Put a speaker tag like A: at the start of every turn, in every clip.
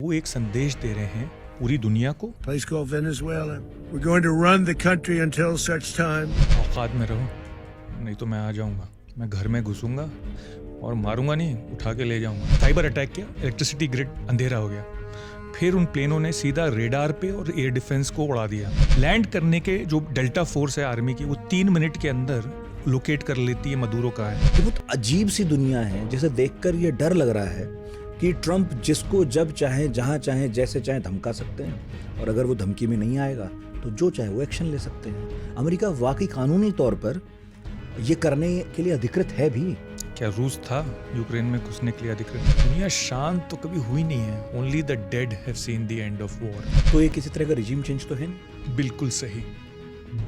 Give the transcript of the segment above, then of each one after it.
A: वो एक संदेश दे रहे हैं पूरी दुनिया को।
B: Place called Venezuela. We're going to run the country until such time.
A: औकात में रहो, नहीं तो मैं आ जाऊंगा, मैं घर में घुसूंगा और मारूंगा नहीं, उठा के ले जाऊंगा। साइबर अटैक किया, इलेक्ट्रिसिटी ग्रिड अंधेरा हो गया। फिर उन प्लेनों ने सीधा रेडार पे और एयर डिफेंस को उड़ा दिया। लैंड करने के जो डेल्टा फोर्स है आर्मी की, वो 3 मिनट के अंदर लोकेट कर लेती है मदुरो का है।
C: ये बहुत अजीब सी दुनिया है जिसे देखकर ये डर लग रहा है कि ट्रंप जिसको जब चाहे, जहां चाहे, जैसे चाहे धमका सकते हैं, और अगर वो धमकी में नहीं आएगा तो जो चाहे वो एक्शन ले सकते हैं। अमेरिका वाकई कानूनी तौर पर ये करने के लिए अधिकृत है भी।
A: क्या रूस था यूक्रेन में घुसने के लिए अधिकृत? दुनिया शांत तो कभी हुई नहीं है। Only the dead have seen the end of war.
C: तो ये किसी तरह का रिजीम चेंज तो है नहीं?
A: बिल्कुल सही,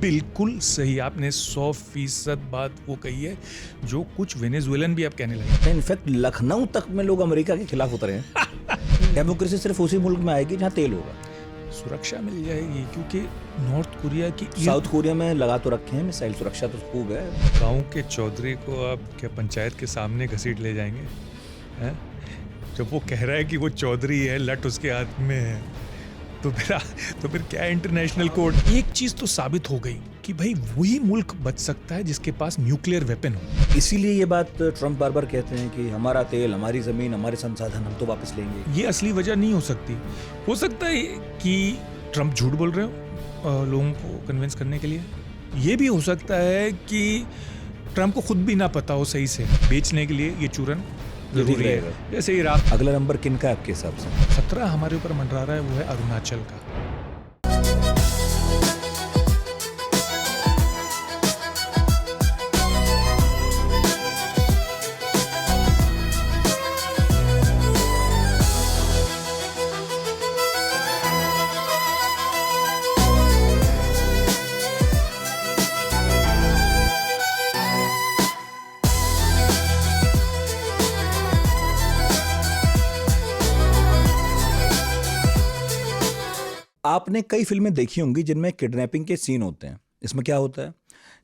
A: बिल्कुल सही। आपने 100% बात वो कही है जो कुछ वेनेजुएलन भी आप कहने लगे।
C: इनफैक्ट लखनऊ तक में लोग अमेरिका के खिलाफ उतरे हैं। डेमोक्रेसी सिर्फ उसी मुल्क में आएगी जहाँ तेल होगा।
A: सुरक्षा मिल जाएगी क्योंकि नॉर्थ कोरिया की,
C: साउथ कोरिया में लगा तो रखे हैं मिसाइल, सुरक्षा तो खूब है।
A: गांव के चौधरी को आप क्या पंचायत के सामने घसीट ले जाएंगे हैं? जब वो कह रहा है कि वो चौधरी है, लट उसके हाथ में है, तो फिर क्या इंटरनेशनल कोर्ट? एक चीज तो साबित हो गई कि भाई वही मुल्क बच सकता है जिसके पास न्यूक्लियर वेपन हो।
C: इसीलिए ये बात ट्रंप बार बार कहते हैं कि हमारा तेल, हमारी जमीन, हमारे संसाधन हम तो वापस लेंगे।
A: ये असली वजह नहीं हो सकती। हो सकता है कि ट्रंप झूठ बोल रहे हो लोगों को कन्विंस करने के लिए। ये भी हो सकता है कि ट्रंप को खुद भी ना पता हो सही से बेचने के लिए ये चूरन जरूरी है। जैसे इराक।
C: अगला नंबर किन का आपके हिसाब से?
A: खतरा हमारे ऊपर मंडरा रहा है, वो है अरुणाचल का।
C: आपने कई फिल्में देखी होंगी जिनमें किडनैपिंग के सीन होते हैं। इसमें क्या होता है,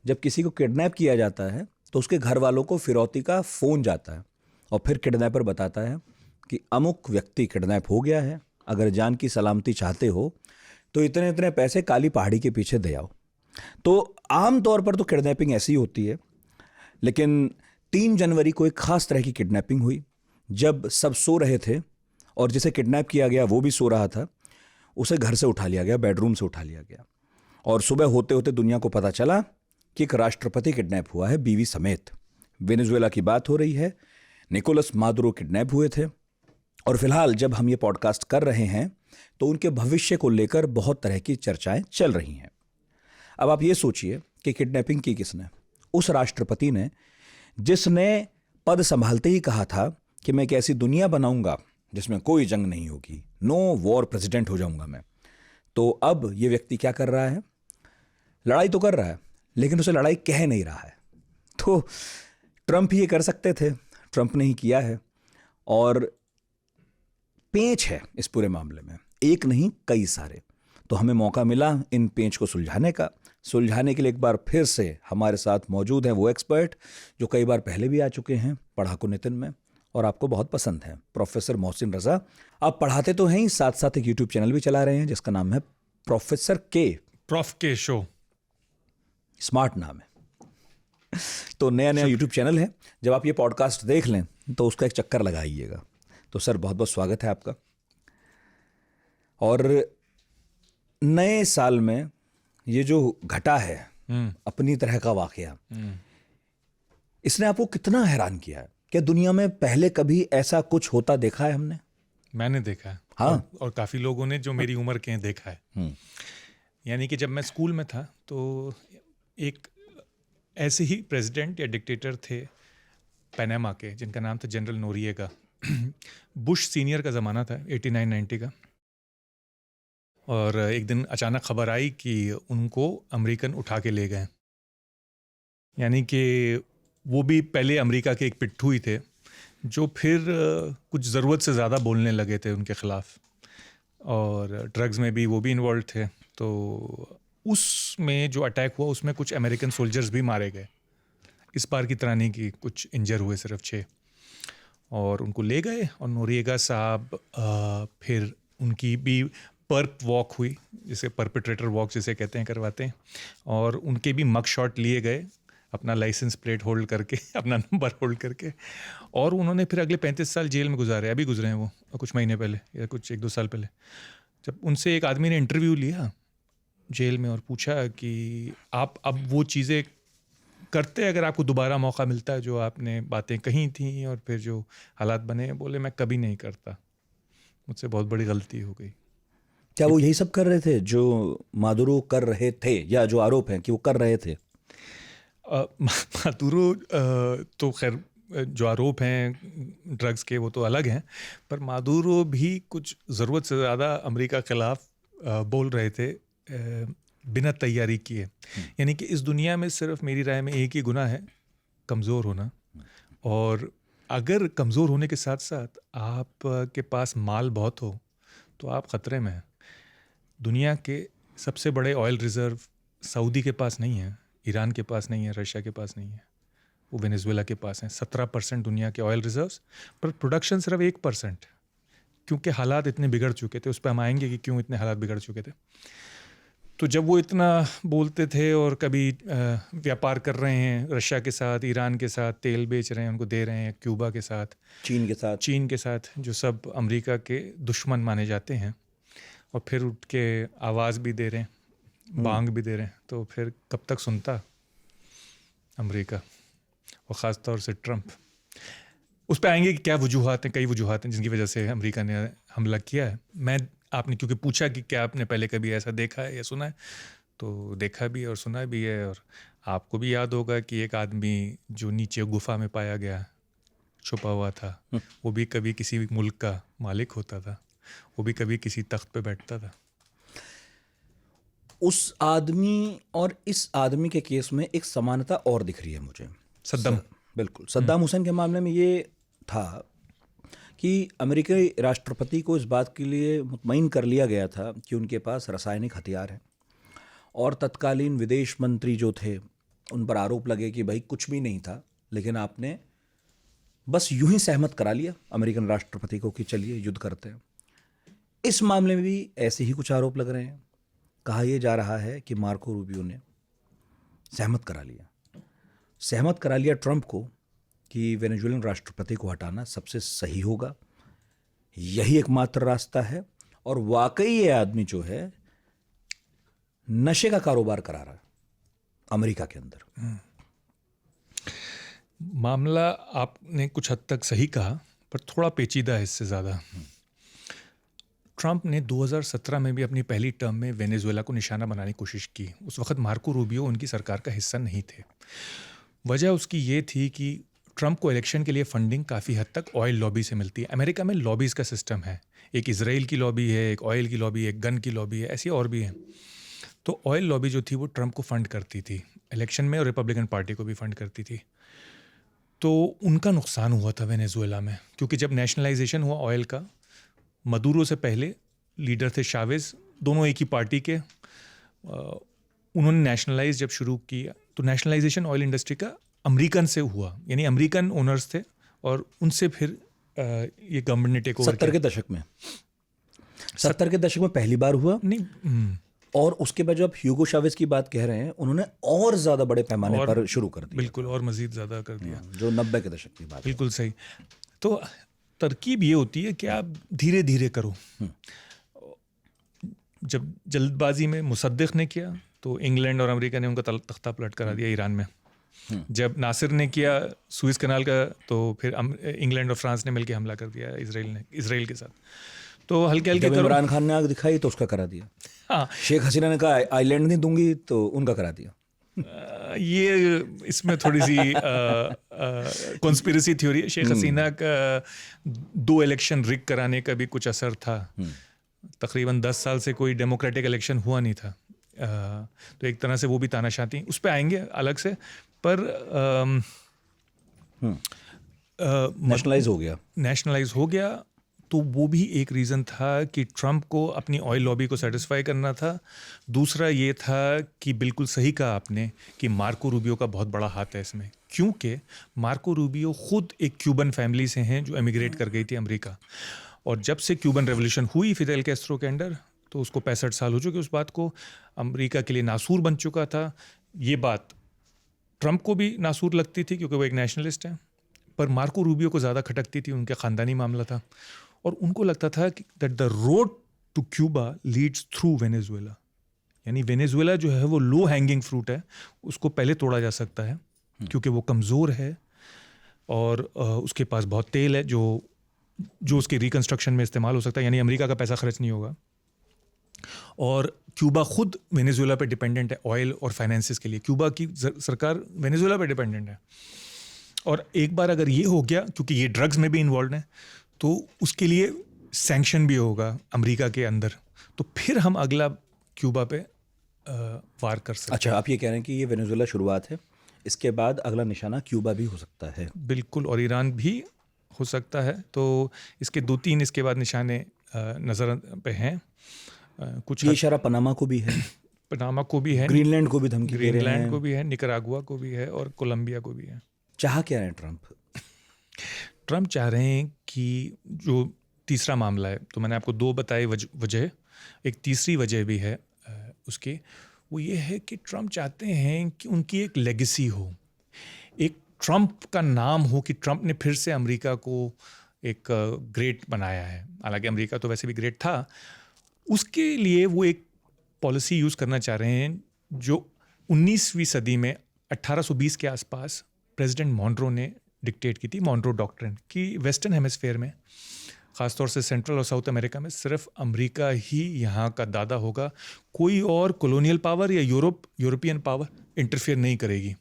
C: जब किसी को किडनैप किया जाता है तो उसके घर वालों को फिरौती का फोन जाता है और फिर किडनैपर बताता है कि अमुक व्यक्ति किडनैप हो गया है, अगर जान की सलामती चाहते हो तो इतने इतने पैसे काली पहाड़ी के पीछे दे आओ। तो आम तौर पर तो किडनैपिंग ऐसी होती है, लेकिन 3 जनवरी को एक खास तरह की किडनैपिंग हुई जब सब सो रहे थे और जिसे किडनैप किया गया वो भी सो रहा था। उसे घर से उठा लिया गया, बेडरूम से उठा लिया गया, और सुबह होते होते दुनिया को पता चला कि एक राष्ट्रपति किडनैप हुआ है बीवी समेत। वेनेजुएला की बात हो रही है। निकोलस मादुरो किडनैप हुए थे, और फिलहाल जब हम ये पॉडकास्ट कर रहे हैं तो उनके भविष्य को लेकर बहुत तरह की चर्चाएं चल रही हैं। अब आप ये सोचिए कि किडनैपिंग की किसने? उस राष्ट्रपति ने जिसने पद संभालते ही कहा था कि मैं एक ऐसी दुनिया बनाऊंगा जिसमें कोई जंग नहीं होगी, नो वॉर प्रेसिडेंट हो जाऊंगा मैं। तो अब ये व्यक्ति क्या कर रहा है? लड़ाई तो कर रहा है, लेकिन उसे लड़ाई कह नहीं रहा है। तो ट्रंप ये कर सकते थे, ट्रंप ने ही किया है, और पेंच है इस पूरे मामले में, एक नहीं कई सारे। तो हमें मौका मिला इन पेंच को सुलझाने का। सुलझाने के लिए एक बार फिर से हमारे साथ मौजूद हैं वो एक्सपर्ट जो कई बार पहले भी आ चुके हैं पढ़ाकू नितिन में और आपको बहुत पसंद है, प्रोफेसर मोहसिन रजा। आप पढ़ाते तो हैं ही, साथ साथ एक यूट्यूब चैनल भी चला रहे हैं जिसका नाम है प्रोफेसर के,
A: प्रोफ के शो।
C: स्मार्ट नाम है। तो नया नया यूट्यूब चैनल है, जब आप ये पॉडकास्ट देख लें तो उसका एक चक्कर लगाइएगा। तो सर बहुत बहुत स्वागत है आपका। और नए साल में ये जो घटा है अपनी तरह का वाकया, इसने आपको कितना हैरान किया है? क्या दुनिया में पहले कभी ऐसा कुछ होता देखा है हमने?
A: मैंने देखा है।
C: हाँ।
A: और काफी लोगों ने जो मेरी उम्र के हैं देखा है। यानी कि जब मैं स्कूल में था तो एक ऐसे ही प्रेसिडेंट या डिक्टेटर थे पनामा के, जिनका नाम था जनरल नोरिएगा। बुश सीनियर का ज़माना था, 89-90 का। और एक दिन अचानक खबर आई कि उनको अमेरिकन उठा के ले गए। यानी कि वो भी पहले अमेरिका के एक पिट्ठू ही थे जो फिर कुछ ज़रूरत से ज़्यादा बोलने लगे थे उनके ख़िलाफ़, और ड्रग्स में भी वो भी इन्वॉल्व थे। तो उसमें जो अटैक हुआ उसमें कुछ अमेरिकन सोल्जर्स भी मारे गए। इस बार की तरह नहीं कि कुछ इंजर हुए, सिर्फ 6। और उनको ले गए और नोरिएगा साहब फिर उनकी भी पर्प वॉक हुई, जिसे परपिट्रेटर वॉक जिसे कहते हैं, करवाते हैं, और उनके भी मग शॉट लिए गए अपना लाइसेंस प्लेट होल्ड करके, अपना नंबर होल्ड करके, और उन्होंने फिर अगले 35 साल जेल में गुजारे। अभी गुजरे हैं वो कुछ महीने पहले या कुछ 1-2 साल पहले। जब उनसे एक आदमी ने इंटरव्यू लिया जेल में और पूछा कि आप अब वो चीज़ें करते अगर आपको दोबारा मौका मिलता है जो आपने बातें कही थी और फिर जो हालात बने, बोले मैं कभी नहीं करता, मुझसे बहुत बड़ी गलती हो गई।
C: क्या वो यही सब कर रहे थे जो मादुरो कर रहे थे, या जो आरोप है कि वो कर रहे थे?
A: मादुरो तो खैर जो आरोप हैं ड्रग्स के वो तो अलग हैं, पर मादुरो भी कुछ ज़रूरत से ज़्यादा अमेरिका के खिलाफ बोल रहे थे बिना तैयारी किए। यानी कि इस दुनिया में सिर्फ मेरी राय में एक ही गुनाह है, कमज़ोर होना। और अगर कमज़ोर होने के साथ साथ आप के पास माल बहुत हो तो आप ख़तरे में हैं। दुनिया के सबसे बड़े ऑयल रिज़र्व सऊदी के पास नहीं है, ईरान के पास नहीं है, रशिया के पास नहीं है, वो वेनेजुएला के पास हैं। 17% दुनिया के ऑयल रिजर्व्स, पर प्रोडक्शन सिर्फ 1%, क्योंकि हालात इतने बिगड़ चुके थे। उस पर हम आएंगे कि क्यों इतने हालात बिगड़ चुके थे। तो जब वो इतना बोलते थे और कभी व्यापार कर रहे हैं रशिया के साथ, ईरान के साथ, तेल बेच रहे हैं, उनको दे रहे हैं, क्यूबा के साथ, चीन के साथ, जो सब अमेरिका के दुश्मन माने जाते हैं, और फिर उठ के आवाज़ भी दे रहे हैं, बांग भी दे रहे हैं, तो फिर कब तक सुनता अमेरिका, और ख़ास तौर से ट्रंप। उस पर आएंगे कि क्या वजूहात हैं, कई वजूहात हैं जिनकी वजह से अमेरिका ने हमला किया है। आपने क्योंकि पूछा कि क्या आपने पहले कभी ऐसा देखा है या सुना है, तो देखा भी और सुना भी है। और आपको भी याद होगा कि एक आदमी जो नीचे गुफा में पाया गया, छुपा हुआ था, वो भी कभी किसी मुल्क का मालिक होता था, वो भी कभी किसी तख्त पे बैठता था।
C: उस आदमी और इस आदमी के केस में एक समानता और दिख रही है मुझे।
A: सद्दाम,
C: बिल्कुल सद्दाम हुसैन के मामले में ये था कि अमेरिकी राष्ट्रपति को इस बात के लिए मुतमईन कर लिया गया था कि उनके पास रासायनिक हथियार हैं, और तत्कालीन विदेश मंत्री जो थे उन पर आरोप लगे कि भाई कुछ भी नहीं था, लेकिन आपने बस यूं ही सहमत करा लिया अमेरिकन राष्ट्रपति को कि चलिए युद्ध करते हैं। इस मामले में भी ऐसे ही कुछ आरोप लग रहे हैं। कहा यह जा रहा है कि मार्को रूबियो ने सहमत करा लिया ट्रंप को कि वेनेजुएलन राष्ट्रपति को हटाना सबसे सही होगा, यही एकमात्र रास्ता है। और वाकई ये आदमी जो है नशे का कारोबार करा रहा है अमेरिका के अंदर।
A: मामला आपने कुछ हद तक सही कहा, पर थोड़ा पेचीदा है इससे ज़्यादा। ट्रंप ने 2017 में भी अपनी पहली टर्म में वेनेजुएला को निशाना बनाने की कोशिश की। उस वक्त मार्को रूबियो उनकी सरकार का हिस्सा नहीं थे। वजह उसकी ये थी कि ट्रंप को इलेक्शन के लिए फंडिंग काफ़ी हद तक ऑयल लॉबी से मिलती है। अमेरिका में लॉबीज़ का सिस्टम है, एक इजराइल की लॉबी है, एक ऑयल की लॉबी है, एक गन की लॉबी है, ऐसी और भी हैं। तो ऑयल लॉबी जो थी वो ट्रंप को फंड करती थी इलेक्शन में, और रिपब्लिकन पार्टी को भी फंड करती थी। तो उनका नुकसान हुआ था वेनेजुएला में, क्योंकि जब नेशनलाइजेशन हुआ ऑयल का, मदुरो से पहले लीडर थे शावेज, दोनों एक ही पार्टी के, उन्होंने नेशनलाइज जब शुरू किया तो नेशनलाइजेशन ऑयल इंडस्ट्री का अमेरिकन से हुआ, यानी अमेरिकन ओनर्स थे, और उनसे फिर ये गवर्नमेंट ने टेक ओवर
C: 70 के दशक में पहली बार हुआ
A: नहीं।
C: और उसके बाद जब ह्यूगो शावेज की बात कह रहे हैं, उन्होंने और ज़्यादा बड़े पैमाने पर शुरू कर दिया।
A: बिल्कुल, और मज़ीद ज़्यादा कर दिया,
C: जो 90 के दशक की बात।
A: बिल्कुल सही। तो तरकीब ये होती है कि आप धीरे धीरे करो। जब जल्दबाजी में मुसद्दिक ने किया तो इंग्लैंड और अमेरिका ने उनका तख्ता पलट करा दिया ईरान में। जब नासिर ने किया सुएज कनाल का, तो फिर इंग्लैंड और फ्रांस ने मिलकर हमला कर दिया इसराइल के साथ। तो हल्के हल्के
C: इमरान खान ने आग दिखाई तो उसका करा दिया।
A: हाँ,
C: शेख हसीना ने कहा आइलैंड नहीं दूंगी तो उनका करा दिया।
A: ये इसमें थोड़ी सी कॉन्स्पिरेसी थ्योरी है। शेख हसीना का 2 इलेक्शन रिग कराने का भी कुछ असर था। तकरीबन 10 साल से कोई डेमोक्रेटिक इलेक्शन हुआ नहीं था। तो एक तरह से वो भी तानाशाह थी, उस पर आएंगे अलग से। पर नेशनलाइज हो गया तो वो भी एक रीज़न था कि ट्रंप को अपनी ऑयल लॉबी को सेटिस्फाई करना था। दूसरा ये था कि बिल्कुल सही कहा आपने कि मार्को रूबियो का बहुत बड़ा हाथ है इसमें, क्योंकि मार्को रूबियो खुद एक क्यूबन फैमिली से हैं जो एमिग्रेट कर गई थी अमेरिका, और जब से क्यूबन रेवोल्यूशन हुई फिदेल कैस्ट्रो के अंडर, तो उसको 65 साल हो चुके उस बात को, अमेरिका के लिए नासूर बन चुका था। ये बात ट्रंप को भी नासूर लगती थी क्योंकि वो एक नेशनलिस्ट हैं, पर मार्को रूबियो को ज़्यादा खटकती थी, उनके ख़ानदानी मामला था, और उनको लगता था कि that the road to Cuba leads through Venezuela, यानी वेनेजुएला जो है वो लो हैंगिंग फ्रूट है, उसको पहले तोड़ा जा सकता है क्योंकि वो कमज़ोर है और उसके पास बहुत तेल है जो उसके रिकंस्ट्रक्शन में इस्तेमाल हो सकता है, यानी अमेरिका का पैसा खर्च नहीं होगा। और क्यूबा खुद वेनेजुएला पे डिपेंडेंट है ऑयल और फाइनेंसिस के लिए, क्यूबा की सरकार वेनेजुएला पे डिपेंडेंट है। और एक बार अगर ये हो गया, क्योंकि ये ड्रग्स में भी इन्वॉल्व है, तो उसके लिए सैंक्शन भी होगा अमेरिका के अंदर, तो फिर हम अगला क्यूबा पे वार कर सकते हैं।
C: अच्छा, आप ये कह रहे हैं कि ये वेनेजुएला शुरुआत है, इसके बाद अगला निशाना क्यूबा भी हो सकता है?
A: बिल्कुल, और ईरान भी हो सकता है। तो इसके 2-3 इसके बाद निशाने नज़र पे हैं। कुछ
C: ये इशारा पनामा को भी है,
A: पनामा को भी है,
C: ग्रीनलैंड को भी धमकी दे रहे
A: ग्रीनलैंड
C: हैं,
A: को भी है, निकरागुआ को भी है और कोलंबिया को भी है।
C: चाह क्या है ट्रंप?
A: ट्रंप चाह रहे हैं कि जो तीसरा मामला है, तो मैंने आपको 2 बताए वजह, एक तीसरी वजह भी है उसकी, वो ये है कि ट्रंप चाहते हैं कि उनकी एक लेगेसी हो, एक ट्रंप का नाम हो कि ट्रंप ने फिर से अमेरिका को एक ग्रेट बनाया है। हालांकि अमेरिका तो वैसे भी ग्रेट था, उसके लिए वो एक पॉलिसी यूज़ करना चाह रहे हैं जो 19वीं सदी में 1820 के आसपास प्रेसिडेंट मॉनरो ने डिक्टेट की थी, मॉनरो डॉक्ट्रिन, कि वेस्टर्न हेमिस्फेयर में, ख़ासतौर से सेंट्रल और साउथ अमेरिका में, सिर्फ अमेरिका ही यहाँ का दादा होगा, कोई और कॉलोनियल पावर या यूरोपियन पावर इंटरफेयर नहीं करेगी।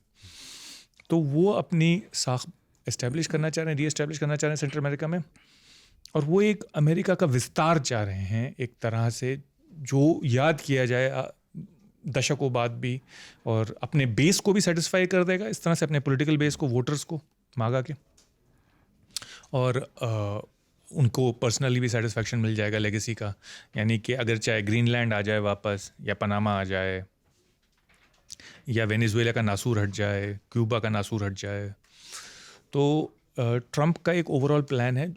A: तो वो अपनी साख एस्टेब्लिश करना चाह रहे हैं, री-एस्टेब्लिश करना चाह रहे हैं सेंट्रल अमेरिका में, और वो एक अमेरिका का विस्तार चाह रहे हैं एक तरह से, जो याद किया जाए दशकों बाद भी, और अपने बेस को भी सेटिस्फाई कर देगा इस तरह से, अपने पॉलिटिकल बेस को, वोटर्स को मांगा के, और उनको पर्सनली भी सेटिस्फैक्शन मिल जाएगा लेगेसी का। यानी कि अगर चाहे ग्रीनलैंड आ जाए वापस, या पनामा आ जाए, या वेनेजुएला का नासूर हट जाए, क्यूबा का नासूर हट जाए, तो ट्रंप का एक ओवरऑल प्लान है,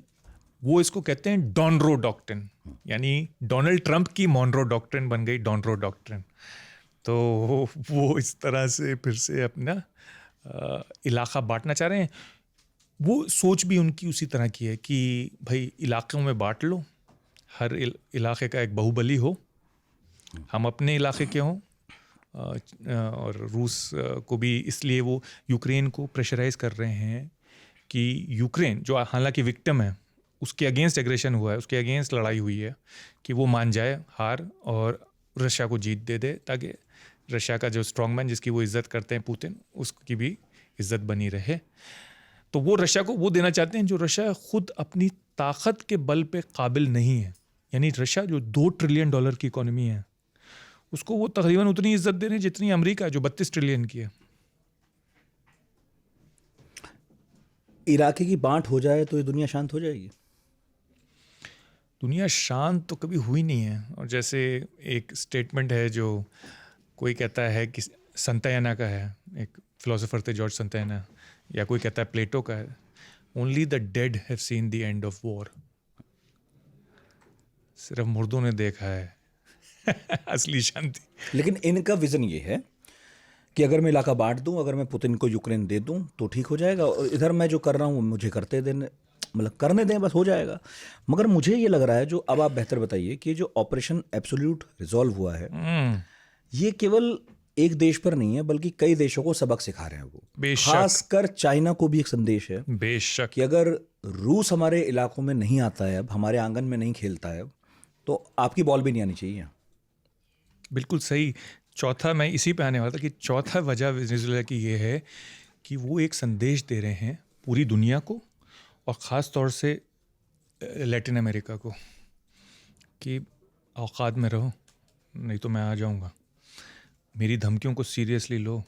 A: वो इसको कहते हैं डॉनरो डॉक्ट्रिन, यानी डोनाल्ड ट्रंप की मॉनरो डॉक्ट्रिन बन गई डॉनरो डॉक्ट्रिन। तो वो इस तरह से फिर से अपना इलाका बांटना चाह रहे हैं। वो सोच भी उनकी उसी तरह की है कि भाई इलाक़ों में बांट लो, हर इलाके का एक बाहुबली हो, हम अपने इलाके के हों, और रूस को भी इसलिए वो यूक्रेन को प्रेशराइज कर रहे हैं कि यूक्रेन, जो हालांकि विक्टिम है, उसके अगेंस्ट एग्रेशन हुआ है, उसके अगेंस्ट लड़ाई हुई है, कि वो मान जाए हार और रशिया को जीत दे दे, ताकि रशिया का जो स्ट्रॉन्गमैन जिसकी वो इज़्ज़त करते हैं पुतिन, उसकी भी इज़्ज़त बनी रहे। तो वो रशिया को वो देना चाहते हैं जो रशिया खुद अपनी ताकत के बल पे काबिल नहीं है। यानी रशिया जो $2 ट्रिलियन की इकोनॉमी है, उसको वो तकरीबन उतनी इज्जत दे रहे हैं जितनी अमेरिका जो 32 ट्रिलियन की है।
C: इराक़ की बांट हो जाए तो ये दुनिया शांत हो जाएगी?
A: दुनिया शांत तो कभी हुई नहीं है। और जैसे एक स्टेटमेंट है जो कोई कहता है कि संतायना का है, एक फिलोसोफर थे जॉर्ज संतायना, या कोई कहता है प्लेटो का है, only the dead have seen the end of war. सिर्फ मुर्दों ने देखा है असली शांति।
C: लेकिन इनका विज़न ये है कि अगर मैं इलाका बांट दूं, अगर मैं पुतिन को यूक्रेन दे दूं तो ठीक हो जाएगा, और इधर मैं जो कर रहा हूं मुझे करते देने, मतलब करने दें, बस हो जाएगा। मगर मुझे ये लग रहा है, जो अब आप बेहतर बताइए, कि जो ऑपरेशन एब्सोल्यूट रिजॉल्व हुआ है, ये केवल एक देश पर नहीं है बल्कि कई देशों को सबक सिखा रहे हैं। वो खासकर चाइना को भी एक संदेश है
A: बेशक
C: कि अगर रूस हमारे इलाकों में नहीं आता है, अब हमारे आंगन में नहीं खेलता है, तो आपकी बॉल भी नहीं आनी चाहिए।
A: बिल्कुल सही। चौथा, मैं इसी पे आने वाला था कि चौथा वजह वेनेजुएला की ये है कि वो एक संदेश दे रहे हैं पूरी दुनिया को, और ख़ास तौर से लैटिन अमेरिका को, कि औकात में रहो, नहीं तो मैं आ जाऊंगा। मेरी धमकियों को सीरियसली लो।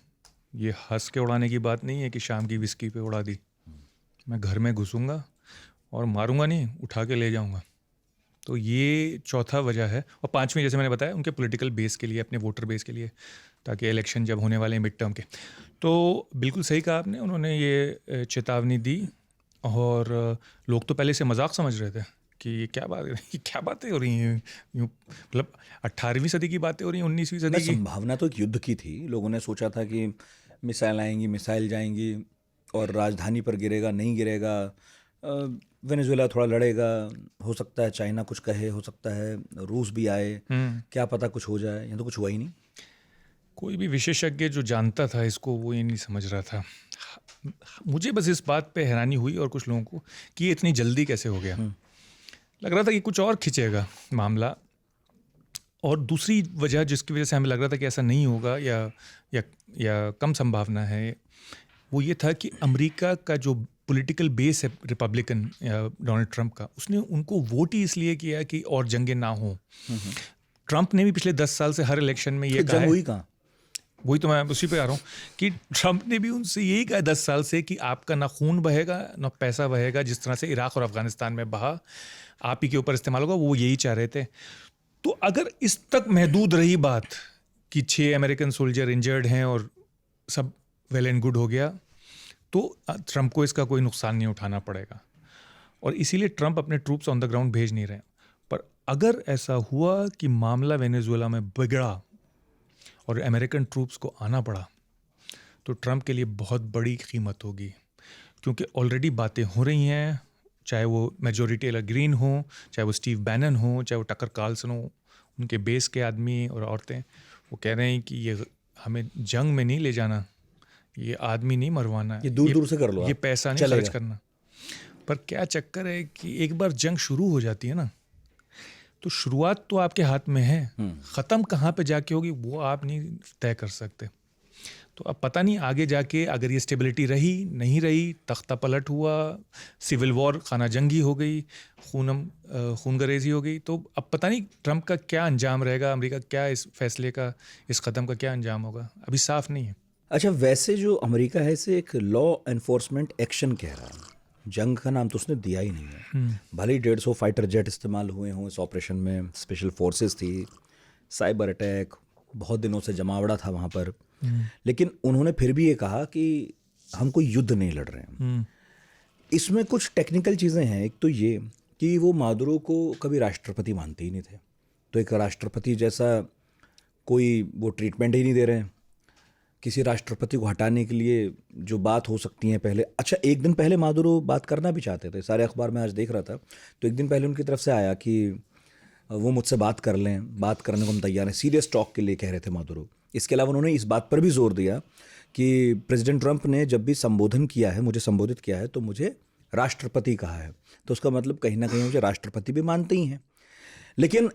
A: ये हंस के उड़ाने की बात नहीं है कि शाम की विस्की पे उड़ा दी। मैं घर में घुसूंगा और मारूंगा नहीं, उठा के ले जाऊंगा। तो ये चौथा वजह है। और पांचवी, जैसे मैंने बताया, उनके पॉलिटिकल बेस के लिए, अपने वोटर बेस के लिए, ताकि इलेक्शन जब होने वाले हैं मिड टर्म के। तो बिल्कुल सही कहा आपने, उन्होंने ये चेतावनी दी। और लोग तो पहले से मजाक समझ रहे थे कि ये क्या बातें हो रही हैं, यूँ मतलब 18वीं सदी की बातें हो रही हैं, 19वीं सदी की।
C: संभावना तो एक युद्ध की थी। लोगों ने सोचा था कि मिसाइल आएंगी, मिसाइल जाएंगी और राजधानी पर गिरेगा, नहीं गिरेगा, वेनेजुएला थोड़ा लड़ेगा, हो सकता है चाइना कुछ कहे, हो सकता है रूस भी आए, क्या पता कुछ हो जाए। ये तो कुछ हुआ ही नहीं।
A: कोई भी विशेषज्ञ जो जानता था इसको वो ये नहीं समझ रहा था। मुझे बस इस बात पे हैरानी हुई और कुछ लोगों को कि ये इतनी जल्दी कैसे हो गया। लग रहा था कि कुछ और खिंचेगा मामला, और दूसरी वजह जिसकी वजह से हमें लग रहा था कि ऐसा नहीं होगा या कम संभावना है, वो ये था कि अमेरिका का जो पॉलिटिकल बेस है रिपब्लिकन या डोनाल्ड ट्रंप का, उसने उनको वोट ही इसलिए किया कि और जंगें ना हो। ट्रंप ने भी पिछले 10 साल से हर इलेक्शन में ये कहा है,
C: हुई कहाँ?
A: वही तो मैं उसी पे आ रहा हूँ कि ट्रंप ने भी उनसे यही कहा 10 साल से कि आपका ना खून बहेगा ना पैसा बहेगा, जिस तरह से इराक और अफगानिस्तान में बहा, आप ही के ऊपर इस्तेमाल होगा। वो यही चाह रहे थे। तो अगर इस तक महदूद रही बात कि 6 अमेरिकन सोल्जर इंजर्ड हैं और सब वेल एंड गुड हो गया, तो ट्रंप को इसका कोई नुकसान नहीं उठाना पड़ेगा, और इसीलिए ट्रंप अपने ट्रूप्स ऑन द ग्राउंड भेज नहीं रहे। पर अगर ऐसा हुआ कि मामला वेनेजुएला में बिगड़ा और अमेरिकन ट्रूप्स को आना पड़ा, तो ट्रंप के लिए बहुत बड़ी कीमत होगी, क्योंकि ऑलरेडी बातें हो रही हैं, चाहे वो मेजॉरिटी ग्रीन हो, चाहे वो स्टीव बैनन हो, चाहे वो टकर कार्लसन हो, उनके बेस के आदमी और औरतें, वो कह रहे हैं कि ये हमें जंग में नहीं ले जाना, ये आदमी नहीं मरवाना,
C: ये दूर से कर लो,
A: ये पैसा नहीं खर्च करना। पर क्या चक्कर है कि एक बार जंग शुरू हो जाती है ना, तो शुरुआत तो आपके हाथ में है, ख़त्म कहाँ पे जाके होगी वो आप नहीं तय कर सकते। तो अब पता नहीं आगे जाके अगर ये स्टेबिलिटी रही नहीं रही, तख्ता पलट हुआ, सिविल वॉर, खाना जंगी हो गई, खूनगरेजी हो गई, तो अब पता नहीं ट्रंप का क्या अंजाम रहेगा, अमेरिका क्या इस फैसले का, इस कदम का क्या अंजाम होगा, अभी साफ नहीं है।
C: अच्छा, वैसे जो अमेरिका है इसे एक लॉ एनफोर्समेंट एक्शन कह रहा है, जंग का नाम तो उसने दिया ही नहीं है। भले ही 150 फाइटर जेट इस्तेमाल हुए हों इस ऑपरेशन में, स्पेशल फोर्सेस थी, साइबर अटैक, बहुत दिनों से जमावड़ा था वहाँ पर, लेकिन उन्होंने फिर भी ये कहा कि हम कोई युद्ध नहीं लड़ रहे हैं। इसमें कुछ टेक्निकल चीज़ें हैं। एक तो ये कि वो मादुरो को कभी राष्ट्रपति मानते ही नहीं थे, तो एक राष्ट्रपति जैसा कोई वो ट्रीटमेंट ही नहीं दे रहे हैं। किसी राष्ट्रपति को हटाने के लिए जो बात हो सकती है पहले, अच्छा एक दिन पहले मादुरो बात करना भी चाहते थे, सारे अखबार में आज देख रहा था, तो एक दिन पहले उनकी तरफ से आया कि वो मुझसे बात कर लें, बात करने को हम तैयार हैं, सीरियस टॉक के लिए कह रहे थे मादुरो। इसके अलावा उन्होंने इस बात पर भी जोर दिया कि प्रेसिडेंट ट्रंप ने जब भी संबोधन किया है, मुझे संबोधित किया है, तो मुझे राष्ट्रपति कहा है, तो उसका मतलब कहीं ना कहीं मुझे राष्ट्रपति भी मानते ही हैं। लेकिन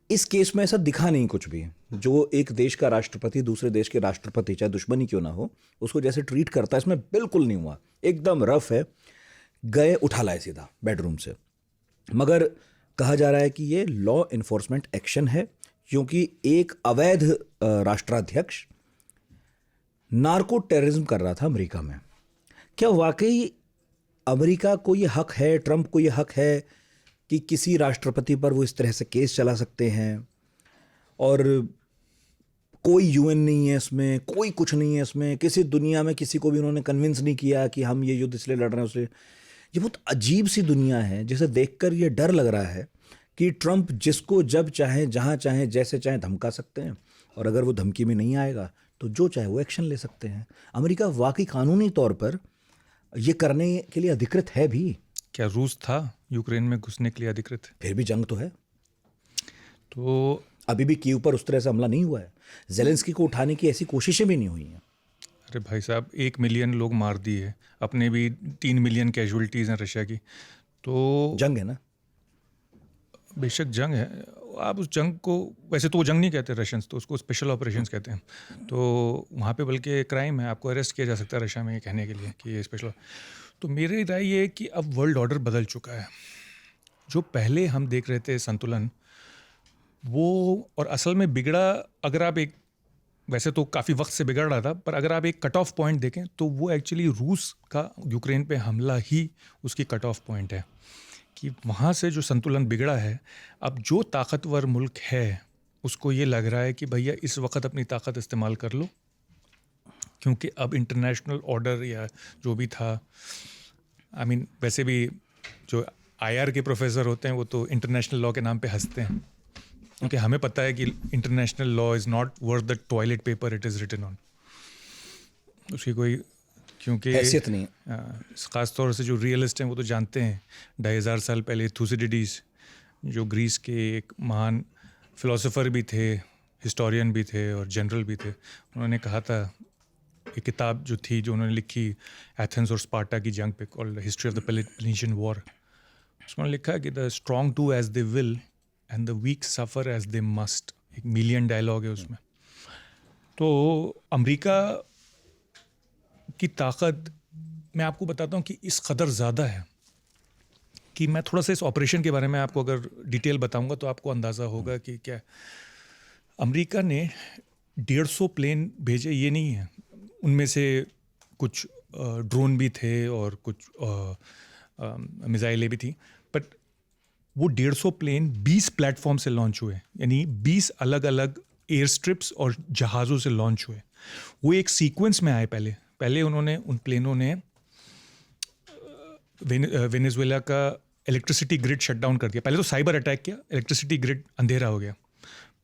C: इस केस में ऐसा दिखा नहीं कुछ भी। जो एक देश का राष्ट्रपति दूसरे देश के राष्ट्रपति, चाहे दुश्मनी क्यों ना हो, उसको जैसे ट्रीट करता है, इसमें बिल्कुल नहीं हुआ। एकदम रफ है, गए उठा लाए सीधा बेडरूम से। मगर कहा जा रहा है कि ये लॉ इन्फोर्समेंट एक्शन है, क्योंकि एक अवैध राष्ट्राध्यक्ष नार्को टेररिज्म कर रहा था अमेरिका में। क्या वाकई अमेरिका को ये हक है, ट्रंप को ये हक है कि किसी राष्ट्रपति पर वो इस तरह से केस चला सकते हैं, और कोई यूएन नहीं है इसमें, कोई कुछ नहीं है इसमें, किसी दुनिया में किसी को भी उन्होंने कन्विंस नहीं किया कि हम ये युद्ध इसलिए लड़ रहे हैं उसलिए। ये बहुत अजीब सी दुनिया है, जिसे देखकर ये डर लग रहा है कि ट्रंप जिसको जब चाहे, जहाँ चाहे, जैसे चाहे धमका सकते हैं, और अगर वो धमकी में नहीं आएगा तो जो चाहे वो एक्शन ले सकते हैं। अमेरिका वाकई कानूनी तौर पर ये करने के लिए अधिकृत है भी।
A: क्या रूस था यूक्रेन में घुसने के लिए अधिकृत?
C: फिर भी जंग तो है,
A: तो
C: अभी भी कीव पर उस तरह से हमला नहीं हुआ है। ज़ेलेंस्की को उठाने की ऐसी कोशिशें भी नहीं हुई हैं।
A: अरे भाई साहब, 1 मिलियन लोग मार दिए, अपने भी 3 मिलियन कैजुअलिटीज़ हैं रशिया की। तो
C: जंग है ना,
A: बेशक जंग है। आप उस जंग को, वैसे तो वो जंग नहीं कहते रशियंस, तो उसको स्पेशल ऑपरेशंस कहते हैं। तो वहाँ पे बल्कि क्राइम है, आपको अरेस्ट किया जा सकता है रशिया में ये कहने के लिए कि ये स्पेशल। तो मेरी राय ये है कि अब वर्ल्ड ऑर्डर बदल चुका है। जो पहले हम देख रहे थे संतुलन, वो और असल में बिगड़ा, अगर आप एक, वैसे तो काफ़ी वक्त से बिगड़ रहा था, पर अगर आप एक कट ऑफ पॉइंट देखें तो वो एक्चुअली रूस का यूक्रेन पे हमला ही उसकी कट ऑफ पॉइंट है, कि वहाँ से जो संतुलन बिगड़ा है। अब जो ताकतवर मुल्क है उसको ये लग रहा है कि भैया इस वक्त अपनी ताकत इस्तेमाल कर लो, क्योंकि अब इंटरनेशनल ऑर्डर या जो भी था, वैसे भी जो IR के प्रोफेसर होते हैं वो तो इंटरनेशनल लॉ के नाम पे हंसते हैं, क्योंकि हमें पता है कि international law is not worth the toilet paper it is written on. उसकी कोई क्योंकि
C: हैसियत नहीं है।
A: ख़ास तौर से जो रियलिस्ट हैं वो तो जानते हैं 2500 साल पहले थुसिडिडीज जो ग्रीस के एक महान फिलोसोफर भी थे, हिस्टोरियन भी थे और जनरल भी थे, उन्होंने कहा था, एक किताब जो थी जो उन्होंने लिखी एथेंस और स्पार्टा की जंग पे, called history of the Peloponnesian war, उसमें लिखा है कि the strong do as they will and the weak suffer as they must. एक मिलियन डायलॉग है उसमें। तो अमेरिका की ताकत मैं आपको बताता हूँ कि इस कदर ज़्यादा है कि मैं थोड़ा सा इस ऑपरेशन के बारे में आपको अगर डिटेल बताऊंगा तो आपको अंदाज़ा होगा कि क्या अमेरिका ने 150 प्लेन भेजे। ये नहीं है, उनमें से कुछ ड्रोन भी थे और कुछ मिसाइलें भी थी, बट वो 150 प्लेन 20 प्लेटफॉर्म से लॉन्च हुए, यानी 20 अलग अलग एयर स्ट्रिप्स और जहाज़ों से लॉन्च हुए। वो एक सीक्वेंस में आए। पहले उन्होंने उन प्लेनों ने वेनेजुएला का इलेक्ट्रिसिटी ग्रिड शट डाउन कर दिया। पहले तो साइबर अटैक किया, इलेक्ट्रिसिटी ग्रिड अंधेरा हो गया।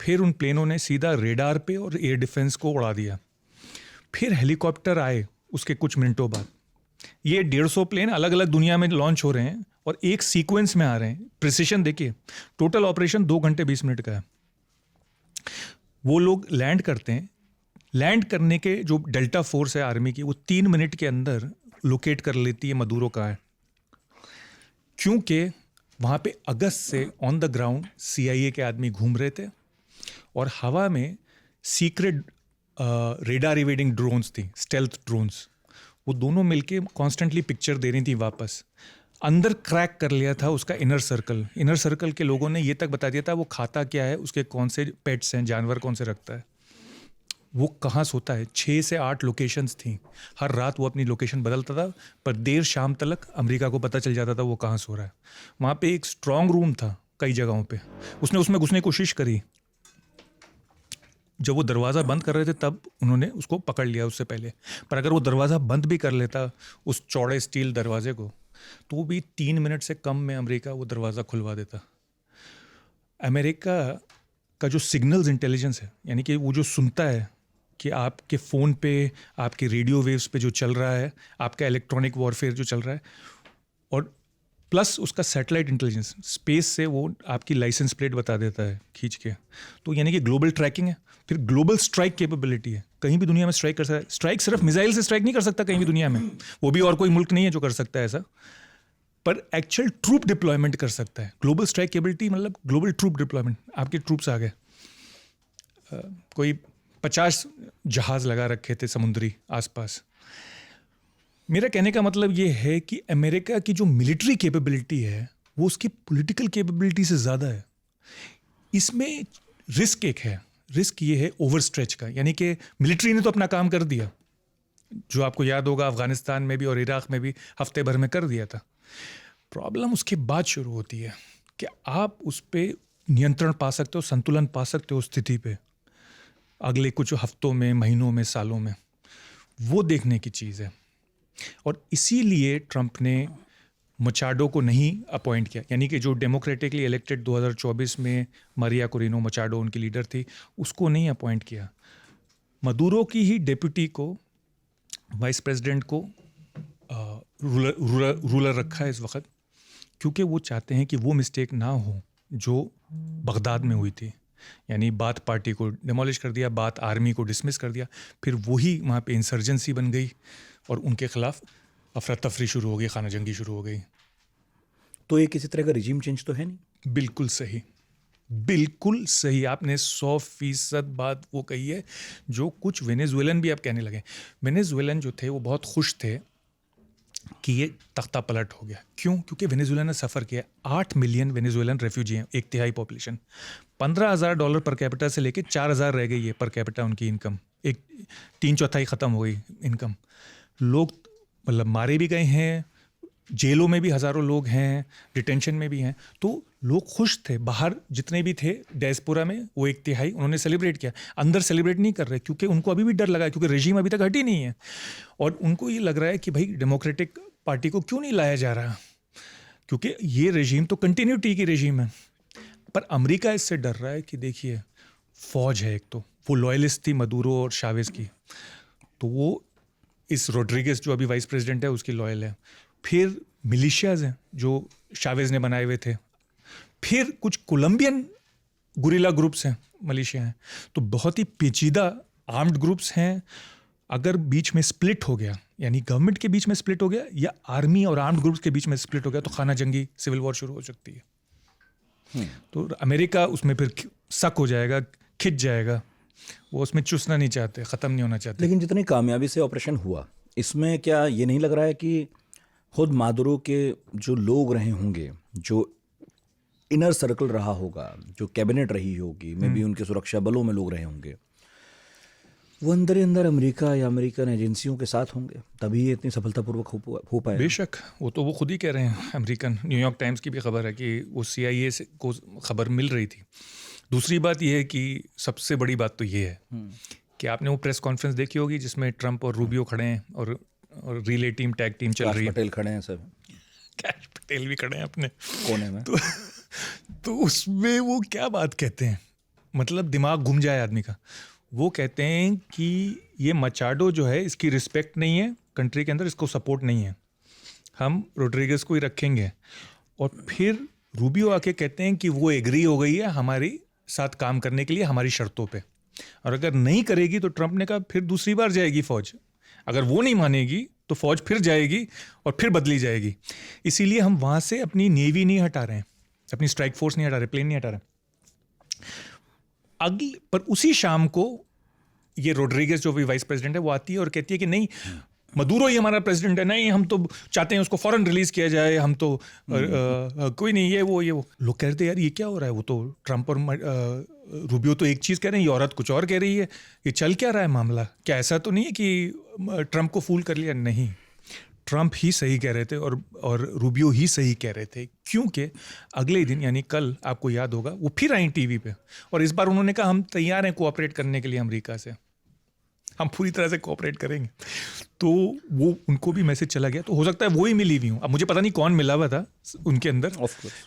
A: फिर उन प्लेनों ने सीधा रेडार पे और एयर डिफेंस को उड़ा दिया। फिर हेलीकॉप्टर आए उसके कुछ मिनटों बाद। ये 150 प्लेन अलग अलग दुनिया में लॉन्च हो रहे हैं और एक सीक्वेंस में आ रहे हैं। प्रिसिशन देखिए, टोटल ऑपरेशन 2 घंटे 20 मिनट का है। वो लोग लैंड करते हैं, लैंड करने के जो डेल्टा फोर्स है आर्मी की, वो 3 मिनट के अंदर लोकेट कर लेती है मदुरो कहाँ है, क्योंकि वहाँ पे अगस्त से ऑन द ग्राउंड CIA के आदमी घूम रहे थे और हवा में सीक्रेट रेडार इवेडिंग ड्रोन्स थी, स्टेल्थ ड्रोन्स, वो दोनों मिलके कॉन्स्टेंटली पिक्चर दे रही थी वापस। अंदर क्रैक कर लिया था उसका इनर सर्कल के लोगों ने ये तक बता दिया था वो खाता क्या है, उसके कौन से पेट्स हैं, जानवर कौन से रखता है, वो कहाँ सोता है। 6 से 8 लोकेशंस थी। हर रात वो अपनी लोकेशन बदलता था, पर देर शाम तक अमेरिका को पता चल जाता था वो कहाँ सो रहा है। वहाँ पे एक स्ट्रॉन्ग रूम था कई जगहों पे, उसने उसमें घुसने की कोशिश करी। जब वो दरवाज़ा बंद कर रहे थे तब उन्होंने उसको पकड़ लिया उससे पहले, पर अगर वो दरवाज़ा बंद भी कर लेता उस चौड़े स्टील दरवाजे को, तो भी 3 मिनट से कम में अमेरिका वो दरवाज़ा खुलवा देता। अमेरिका का जो सिग्नल्स इंटेलिजेंस है, यानी कि वो जो सुनता है कि आपके फ़ोन पे, आपके रेडियो वेव्स पे जो चल रहा है, आपका इलेक्ट्रॉनिक वॉरफेयर जो चल रहा है, और प्लस उसका सैटेलाइट इंटेलिजेंस, स्पेस से वो आपकी लाइसेंस प्लेट बता देता है खींच के। तो यानी कि ग्लोबल ट्रैकिंग है। फिर ग्लोबल स्ट्राइक कैपेबिलिटी है, कहीं भी दुनिया में स्ट्राइक कर सकता है। स्ट्राइक सिर्फ मिसाइल से स्ट्राइक नहीं कर सकता कहीं भी दुनिया में, वो भी और कोई मुल्क नहीं है जो कर सकता है ऐसा, पर एक्चुअल ट्रूप डिप्लॉयमेंट कर सकता है। ग्लोबल स्ट्राइक कैपेबिलिटी मतलब ग्लोबल ट्रूप डिप्लॉयमेंट। आपके ट्रूप्स आ गए, कोई 50 जहाज़ लगा रखे थे समुद्री आसपास। मेरा कहने का मतलब ये है कि अमेरिका की जो मिलिट्री कैपेबिलिटी है वो उसकी पॉलिटिकल कैपेबिलिटी से ज़्यादा है। इसमें रिस्क एक है, रिस्क ये है ओवर स्ट्रेच का, यानी कि मिलिट्री ने तो अपना काम कर दिया, जो आपको याद होगा अफ़गानिस्तान में भी और इराक़ में भी हफ्ते भर में कर दिया था। प्रॉब्लम उसके बाद शुरू होती है कि आप उस पर नियंत्रण पा सकते हो, संतुलन पा सकते हो स्थिति पे अगले कुछ हफ्तों में, महीनों में, सालों में। वो देखने की चीज़ है। और इसीलिए ट्रंप ने मचाडो को नहीं अपॉइंट किया, यानी कि जो डेमोक्रेटिकली इलेक्टेड 2024 में मारिया कोरिनो मचाडो उनकी लीडर थी, उसको नहीं अपॉइंट किया। मदुरो की ही डेप्यूटी को, वाइस प्रेसिडेंट को रूलर रखा है इस वक्त, क्योंकि वो चाहते हैं कि वो मिस्टेक ना हो जो बगदाद में हुई थी। यानी बात पार्टी को डिमोलिश कर दिया, बात आर्मी को डिसमिस कर दिया, फिर वही वहाँ पे इंसर्जेंसी बन गई और उनके खिलाफ अफरा तफरी शुरू हो गई, खाना जंगी शुरू हो गई।
C: तो ये किसी तरह का रिजीम चेंज तो है नहीं?
A: बिल्कुल सही, बिल्कुल सही। आपने 100% बात वो कही है जो कुछ वेनेजुएलन भी अब कहने लगे। वेनेजुएलन जो थे वो बहुत खुश थे कि ये तख्ता पलट हो गया। क्यों? क्योंकि वेनेजुएला ने सफ़र किया। 8 मिलियन वेनेजुएलन रेफ्यूजी हैं, 1/3 पॉपुलेशन। $15,000 पर कैपिटा से लेके 4,000 रह गई है पर कैपिटा उनकी इनकम। एक 3/4 ख़त्म हो गई इनकम। लोग मतलब मारे भी गए हैं, जेलों में भी हज़ारों लोग हैं, डिटेंशन में भी हैं। तो लोग खुश थे, बाहर जितने भी थे डायस्पोरा में वो 1/3 उन्होंने सेलिब्रेट किया। अंदर सेलिब्रेट नहीं कर रहे क्योंकि उनको अभी भी डर लगा, क्योंकि रेजीम अभी तक हटी नहीं है और उनको ये लग रहा है कि भाई डेमोक्रेटिक पार्टी को क्यों नहीं लाया जा रहा। क्योंकि ये रेजीम तो कंटिन्यूटी की रेजीम है। पर अमेरिका इससे डर रहा है कि देखिए फौज है, एक तो वो लॉयलिस्ट थी मदुरो और शावेज की, तो वो इस रोड्रिगेज जो अभी वाइस प्रेसिडेंट है उसकी लॉयल है। फिर मिलिशियाज हैं जो शावेज ने बनाए हुए थे, फिर कुछ कोलंबियन गुरिल्ला ग्रुप्स हैं, मलेशिया हैं, तो बहुत ही पेचीदा आर्म्ड ग्रुप्स हैं। अगर बीच में स्प्लिट हो गया, यानी गवर्नमेंट के बीच में स्प्लिट हो गया या आर्मी और आर्म्ड ग्रुप्स के बीच में स्प्लिट हो गया, तो खाना जंगी सिविल वॉर शुरू हो सकती है। तो अमेरिका उसमें फिर शक हो जाएगा, खिंच जाएगा, वो उसमें चूसना नहीं चाहते, ख़त्म नहीं होना चाहते।
C: लेकिन जितनी कामयाबी से ऑपरेशन हुआ, इसमें क्या ये नहीं लग रहा है कि खुद मादुरो के जो लोग रहे होंगे, जो इनर सर्कल रहा होगा, जो कैबिनेट रही होगी, मे भी उनके सुरक्षा बलों में लोग रहे होंगे, वो अंदर ही अंदर अमेरिका या अमेरिकन एजेंसियों के साथ होंगे, तभी ये इतनी सफलतापूर्वक हो पाए।
A: बेशक, वो खुद ही कह रहे हैं। अमेरिकन न्यूयॉर्क टाइम्स की भी खबर है कि वो CIA से को खबर मिल रही थी। दूसरी बात यह है कि सबसे बड़ी बात तो ये है कि आपने वो प्रेस कॉन्फ्रेंस देखी होगी जिसमें ट्रंप और रूबियो खड़े हैं और रिले टीम, टैग टीम चल रही है।
C: पटेल खड़े हैं सब,
A: कैश पटेल भी खड़े हैं अपने
C: कोने में।
A: तो उसमें वो क्या बात कहते हैं, मतलब दिमाग घूम जाए आदमी का। वो कहते हैं कि ये मचाडो जो है इसकी रिस्पेक्ट नहीं है कंट्री के अंदर, इसको सपोर्ट नहीं है, हम रोड्रिगेज को ही रखेंगे। और फिर रूबियो आके कहते हैं कि वो एग्री हो गई है हमारी साथ काम करने के लिए हमारी शर्तों पे, और अगर नहीं करेगी तो ट्रंप ने कहा फिर दूसरी बार जाएगी फौज, अगर वो नहीं मानेगी तो फौज फिर जाएगी और फिर बदली जाएगी। इसीलिए हम वहाँ से अपनी नेवी नहीं हटा रहे हैं, अपनी स्ट्राइक फोर्स नहीं हटा रहे, प्लेन नहीं हटा रहे। अगले पर उसी शाम को ये रोड्रिगेज जो भी वाइस प्रेसिडेंट है वो आती है और कहती है कि नहीं, मदुरो ही हमारा प्रेसिडेंट है, नहीं हम तो चाहते हैं उसको फौरन रिलीज किया जाए, हम तो कोई नहीं, ये वो लोग कह रहे थे यार ये क्या हो रहा है, वो तो ट्रंप और रूबियो तो एक चीज़ कह रहे हैं, ये औरत कुछ और कह रही है, ये चल क्या रहा है मामला, क्या ऐसा तो नहीं है कि ट्रंप को फूल कर लिया? नहीं, ट्रंप ही सही कह रहे थे और रूबियो ही सही कह रहे थे, क्योंकि अगले दिन यानी कल आपको याद होगा वो फिर आई टीवी पे और इस बार उन्होंने कहा हम तैयार हैं कोऑपरेट करने के लिए अमेरिका से, हम पूरी तरह से कोऑपरेट करेंगे। तो वो उनको भी मैसेज चला गया, तो हो सकता है वो ही मिली हुई हूँ। अब मुझे पता नहीं कौन मिला हुआ था उनके अंदर,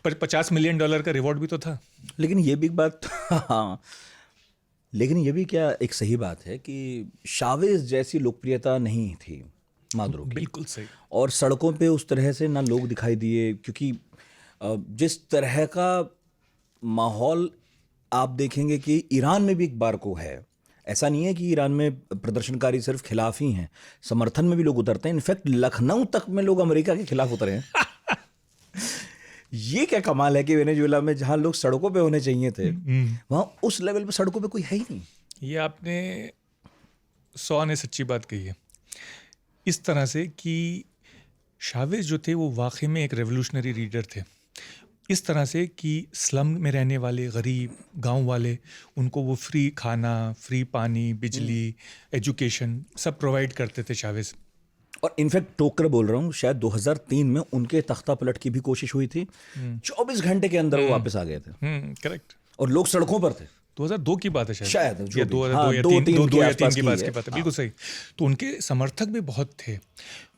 A: पर $50 मिलियन का रिवॉर्ड भी तो था।
C: लेकिन ये भी बात हाँ, लेकिन ये भी क्या एक सही बात है कि शावेज जैसी लोकप्रियता नहीं थी मादुरो की।
A: बिल्कुल सही। और
C: सड़कों पे उस तरह से ना लोग दिखाई दिए, क्योंकि जिस तरह का माहौल आप देखेंगे कि ईरान में भी एक बार को है, ऐसा नहीं है कि ईरान में प्रदर्शनकारी सिर्फ खिलाफ ही हैं, समर्थन में भी लोग उतरते हैं। इनफैक्ट लखनऊ तक में लोग अमेरिका के खिलाफ उतरे हैं। ये क्या कमाल है कि वेनेजुएला में जहां लोग सड़कों पे होने चाहिए थे, वहां उस लेवल पे सड़कों पे कोई है ही नहीं।
A: ये आपने 100 ने सच्ची बात कही है, इस तरह से कि शावेज जो थे वो वाकई में एक रेवोल्यूशनरी लीडर थे, इस तरह से कि स्लम में रहने वाले गरीब गांव वाले, उनको वो फ्री खाना, फ्री पानी, बिजली, एजुकेशन सब प्रोवाइड करते थे शावेज।
C: और इनफैक्ट टोकर बोल रहा हूँ, शायद 2003 में उनके तख्ता पलट की भी कोशिश हुई थी, 24 घंटे के अंदर वो वापस आ गए थे।
A: करेक्ट।
C: और लोग सड़कों पर थे।
A: 2002 की बात है शायद,
C: या
A: 2002 या 3 की बात है, बिल्कुल सही। तो उनके समर्थक भी बहुत थे।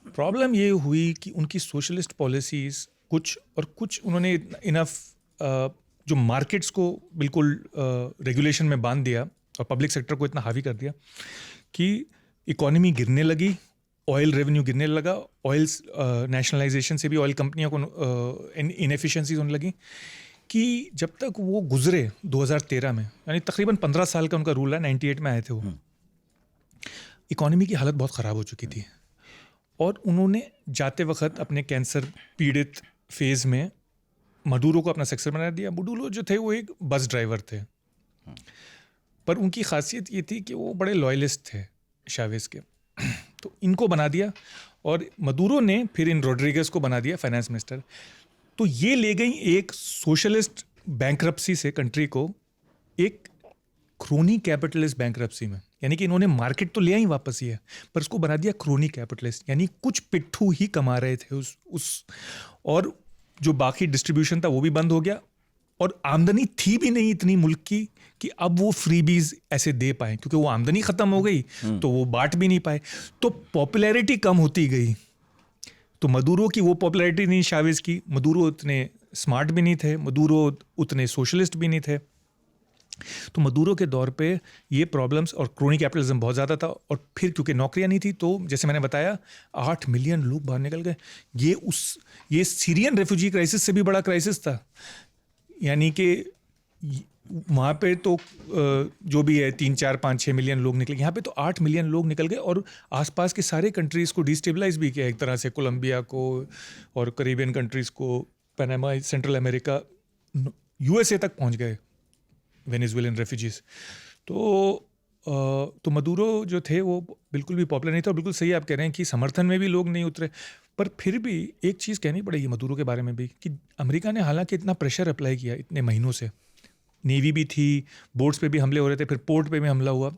A: प्रॉब्लम ये हुई कि उनकी सोशलिस्ट पॉलिसीज़ कुछ उन्होंने इनफ जो मार्केट्स को बिल्कुल रेगुलेशन में बांध दिया और पब्लिक सेक्टर को इतना हावी कर दिया कि इकोनॉमी गिरने लगी, ऑयल रेवेन्यू गिरने लगा, ऑयल नेशनलाइजेशन से भी ऑयल कंपनियों को इनएफिशिएंसीज होने लगी, कि जब तक वो गुजरे 2013 में, यानी तकरीबन 15 साल का उनका रूल है, 98 में आए थे वो, इकोनॉमी की हालत बहुत ख़राब हो चुकी थी। और उन्होंने जाते वक्त अपने कैंसर पीड़ित फेज़ में मडुरो को अपना सक्सेसर बना दिया। मडुरो जो थे वो एक बस ड्राइवर थे, पर उनकी खासियत ये थी कि वो बड़े लॉयलिस्ट थे शावेज के, तो इनको बना दिया और मडुरो ने फिर इन रोड्रिगेज को बना दिया फाइनेंस मिनिस्टर। तो ये ले गई एक सोशलिस्ट बैंक्रप्सी से कंट्री को एक क्रोनी कैपिटलिस्ट बैंक्रप्सी में, यानी कि इन्होंने मार्केट तो ले आई वापस ही है, पर उसको बना दिया क्रोनी कैपिटलिस्ट, यानी कुछ पिट्ठू ही कमा रहे थे उस और जो बाकी डिस्ट्रीब्यूशन था वो भी बंद हो गया, और आमदनी थी भी नहीं इतनी मुल्क की कि अब वो फ्रीबीज ऐसे दे पाए, क्योंकि वो आमदनी ख़त्म हो गई तो वो बांट भी नहीं पाए, तो पॉपुलैरिटी कम होती गई। तो मदुरो की वो पॉपुलैरिटी नहीं शावेज की, मदुरो उतने स्मार्ट भी नहीं थे, मदुरो उतने सोशलिस्ट भी नहीं थे। तो मदुरो के दौर पे ये प्रॉब्लम्स और क्रोनी कैपिटलिज्म बहुत ज़्यादा था, और फिर क्योंकि नौकरियां नहीं थी तो जैसे मैंने बताया 8 मिलियन लोग बाहर निकल गए। ये सीरियन रेफ्यूजी क्राइसिस से भी बड़ा क्राइसिस था। यानी कि वहाँ पे तो जो भी है 3, 4, 5, 6 मिलियन लोग निकले, यहाँ पे तो 8 मिलियन लोग निकल गए, और आसपास के सारे कंट्रीज़ को डिस्टेबलाइज भी किया एक तरह से, कोलंबिया को और करीबियन कंट्रीज़ को, पनामा, सेंट्रल अमेरिका, यूएसए तक पहुँच गए वेनेजुएलन रेफ्यूजीज। तो मदुरो जो थे वो बिल्कुल भी पॉपुलर नहीं था, और बिल्कुल सही आप कह रहे हैं कि समर्थन में भी लोग नहीं उतरे। पर फिर भी एक चीज़ कहनी पड़ेगी मदुरो के बारे में भी, कि अमेरिका ने हालांकि इतना प्रेशर अप्लाई किया इतने महीनों से, नेवी भी थी, बोट्स पे भी हमले हो रहे थे, फिर पोर्ट पे भी हमला हुआ,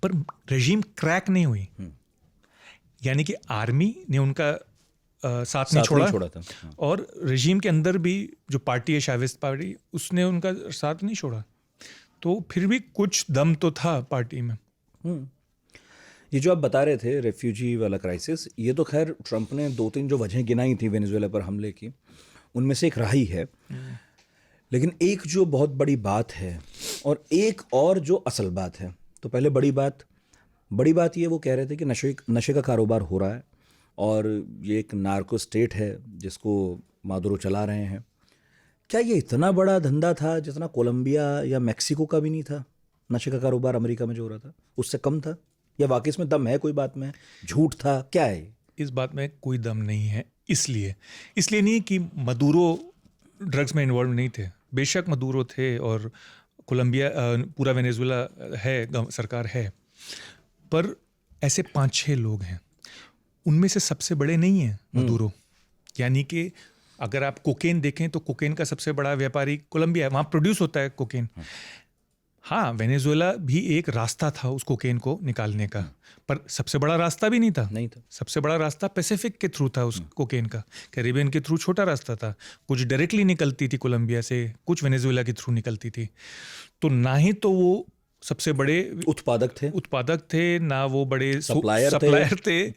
A: पर रेजीम क्रैक नहीं हुई। यानी कि आर्मी ने उनका साथ नहीं छोड़ा
C: था।
A: और रेजीम के अंदर भी जो पार्टी है शावेज पार्टी, उसने उनका साथ नहीं छोड़ा। तो फिर भी कुछ दम तो था पार्टी में।
C: ये जो आप बता रहे थे रेफ्यूजी वाला क्राइसिस, ये तो खैर ट्रंप ने 2-3 जो वजह गिनाई थी वेनेजुएला पर हमले की, उनमें से एक रही है। लेकिन एक जो बहुत बड़ी बात है और एक और जो असल बात है, तो पहले बड़ी बात ये वो कह रहे थे कि नशे का कारोबार हो रहा है, और ये एक नार्को स्टेट है जिसको मादुरो चला रहे हैं। क्या ये इतना बड़ा धंधा था जितना कोलंबिया या मैक्सिको का भी नहीं था? नशे का कारोबार अमेरिका में जो हो रहा था उससे कम था, या वाकई इसमें दम है? कोई बात में झूठ था, क्या है?
A: इस बात में कोई दम नहीं है। इसलिए नहीं कि मदुरो ड्रग्स में इन्वॉल्व नहीं थे, बेशक मदुरो थे, और कोलंबिया पूरा वेनेजुएला है, सरकार है, पर ऐसे 5-6 लोग हैं, उनमें से सबसे बड़े नहीं हैं मदुरो। यानी कि अगर आप कोकेन देखें तो कोकेन का सबसे बड़ा व्यापारी कोलंबिया है, वहाँ प्रोड्यूस होता है कोकेन। हाँ, वेनेजुएला भी एक रास्ता था उस कोकेन को निकालने का, पर सबसे बड़ा रास्ता भी नहीं था। सबसे बड़ा रास्ता पैसिफिक के थ्रू था उस कोकेन का, कैरिबियन के थ्रू छोटा रास्ता था। कुछ डायरेक्टली निकलती थी कोलंबिया से, कुछ वेनेजुएला के थ्रू निकलती थी। तो ना ही तो वो सबसे बड़े उत्पादक थे, ना वो बड़े सप्लायर थे।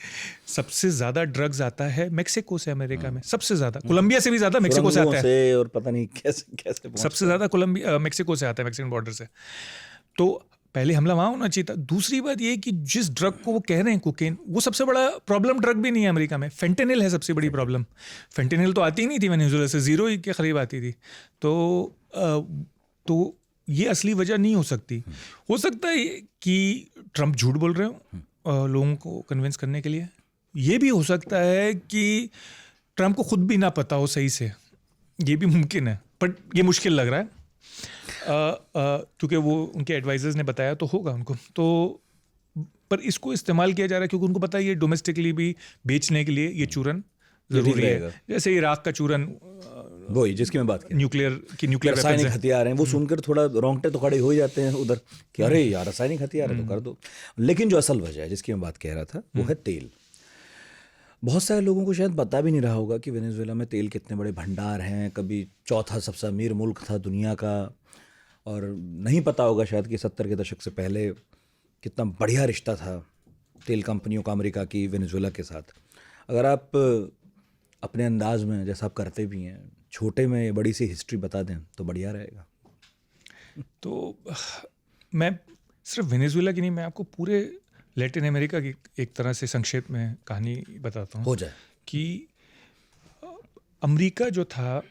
A: सबसे ज्यादा ड्रग्स आता है मेक्सिको से अमेरिका में, सबसे ज्यादा, कोलंबिया से भी ज्यादा मेक्सिको से आता है,
C: और पता नहीं कैसे
A: सबसे ज्यादा कोलंबिया मेक्सिको से आता है, मैक्सिकन बॉर्डर से। तो पहले हमला वहाँ होना चाहिए था। दूसरी बात ये कि जिस ड्रग को वो कह रहे हैं कोकेन, वो सबसे बड़ा प्रॉब्लम ड्रग भी नहीं है अमेरिका में, फेंटेनिल है सबसे बड़ी प्रॉब्लम। फेंटेनिल तो आती ही नहीं थी वेनेजुएला से, 0 के करीब आती थी। तो ये असली वजह नहीं हो सकती। हो सकता है कि ट्रंप झूठ बोल रहे हो लोगों को कन्विंस करने के लिए। ये भी हो सकता है कि ट्रंप को खुद भी ना पता हो सही से, ये भी मुमकिन है, बट ये मुश्किल लग रहा है क्योंकि वो उनके एडवाइजर्स ने बताया तो होगा उनको। तो पर इसको इस्तेमाल किया जा रहा है क्योंकि उनको पता है ये डोमेस्टिकली भी बेचने के लिए ये चूरन जरूरी है। जैसे इराक का चूरन,
C: वही जिसकी मैं बात
A: न्यूक्लियर
C: रासायनिक हथियार हैं, वो सुनकर थोड़ा रोंगटे तो खड़े हो ही जाते हैं उधर कि अरे यार रासायनिक हथियार है तो कर दो। लेकिन जो असल वजह है जिसकी मैं बात कह रहा था वो है तेल। बहुत सारे लोगों को शायद पता भी नहीं रहा होगा कि वेनेजुएला में तेल कितने बड़े भंडार हैं। कभी चौथा सबसे अमीर मुल्क था दुनिया का, और नहीं पता होगा शायद कि 70 के दशक से पहले कितना बढ़िया रिश्ता था तेल कंपनियों का अमेरिका की वेनेजुएला के साथ। अगर आप अपने अंदाज में, जैसा आप करते भी हैं, छोटे में बड़ी सी हिस्ट्री बता दें तो बढ़िया रहेगा।
A: तो मैं सिर्फ वेनेजुएला की नहीं, मैं आपको पूरे लैटिन अमेरिका की एक तरह से संक्षेप में कहानी बताता हूँ।
C: हो जाए
A: कि अमेरिका जो था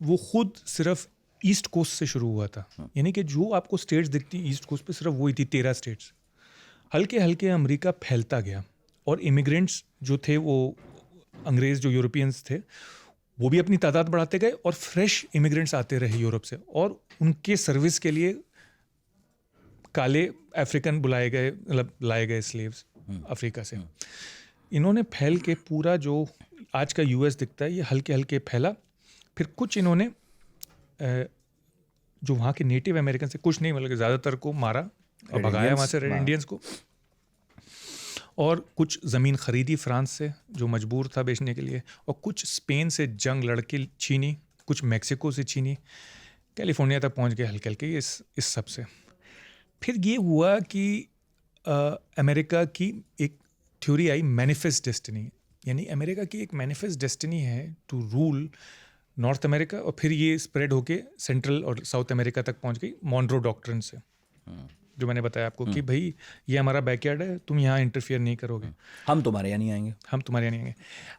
A: वो खुद सिर्फ ईस्ट कोस्ट से शुरू हुआ था। यानी कि जो आपको स्टेट्स दिखती ईस्ट कोस्ट पे सिर्फ वही थी, 13 स्टेट्स। हल्के हल्के अमेरिका फैलता गया, और इमिग्रेंट्स जो थे वो अंग्रेज़ जो यूरोपियंस थे वो भी अपनी तादाद बढ़ाते गए, और फ्रेश इमिग्रेंट्स आते रहे यूरोप से, और उनके सर्विस के लिए काले अफ्रीकन बुलाए गए, मतलब लाए गए स्लेव्स अफ्रीका से। इन्होंने फैल के पूरा जो आज का यूएस दिखता है ये हल्के हल्के फैला। फिर कुछ इन्होंने जो वहाँ के नेटिव अमेरिकन से, कुछ नहीं मतलब ज़्यादातर को मारा और भगाया वहाँ से, रेड इंडियंस को, और कुछ ज़मीन ख़रीदी फ्रांस से जो मजबूर था बेचने के लिए, और कुछ स्पेन से जंग लड़के छीनी, कुछ मैक्सिको से छीनी, कैलिफोर्निया तक पहुँच गए हल्के हल्के इस सब से। फिर ये हुआ कि अमेरिका की एक थ्योरी आई मैनिफेस्ट डेस्टिनी, यानी अमेरिका की एक मैनिफेस्ट डेस्टिनी है टू रूल नॉर्थ अमेरिका, और फिर ये स्प्रेड होके सेंट्रल और साउथ अमेरिका तक पहुंच गई मॉन्रो डॉक्ट्रिन से, जो मैंने बताया आपको कि भाई ये हमारा बैकयार्ड है, तुम यहाँ इंटरफियर नहीं करोगे,
C: हम तुम्हारे यहाँ नहीं आएंगे।
A: हम तुम्हारे यहाँ नहीं आएंगे।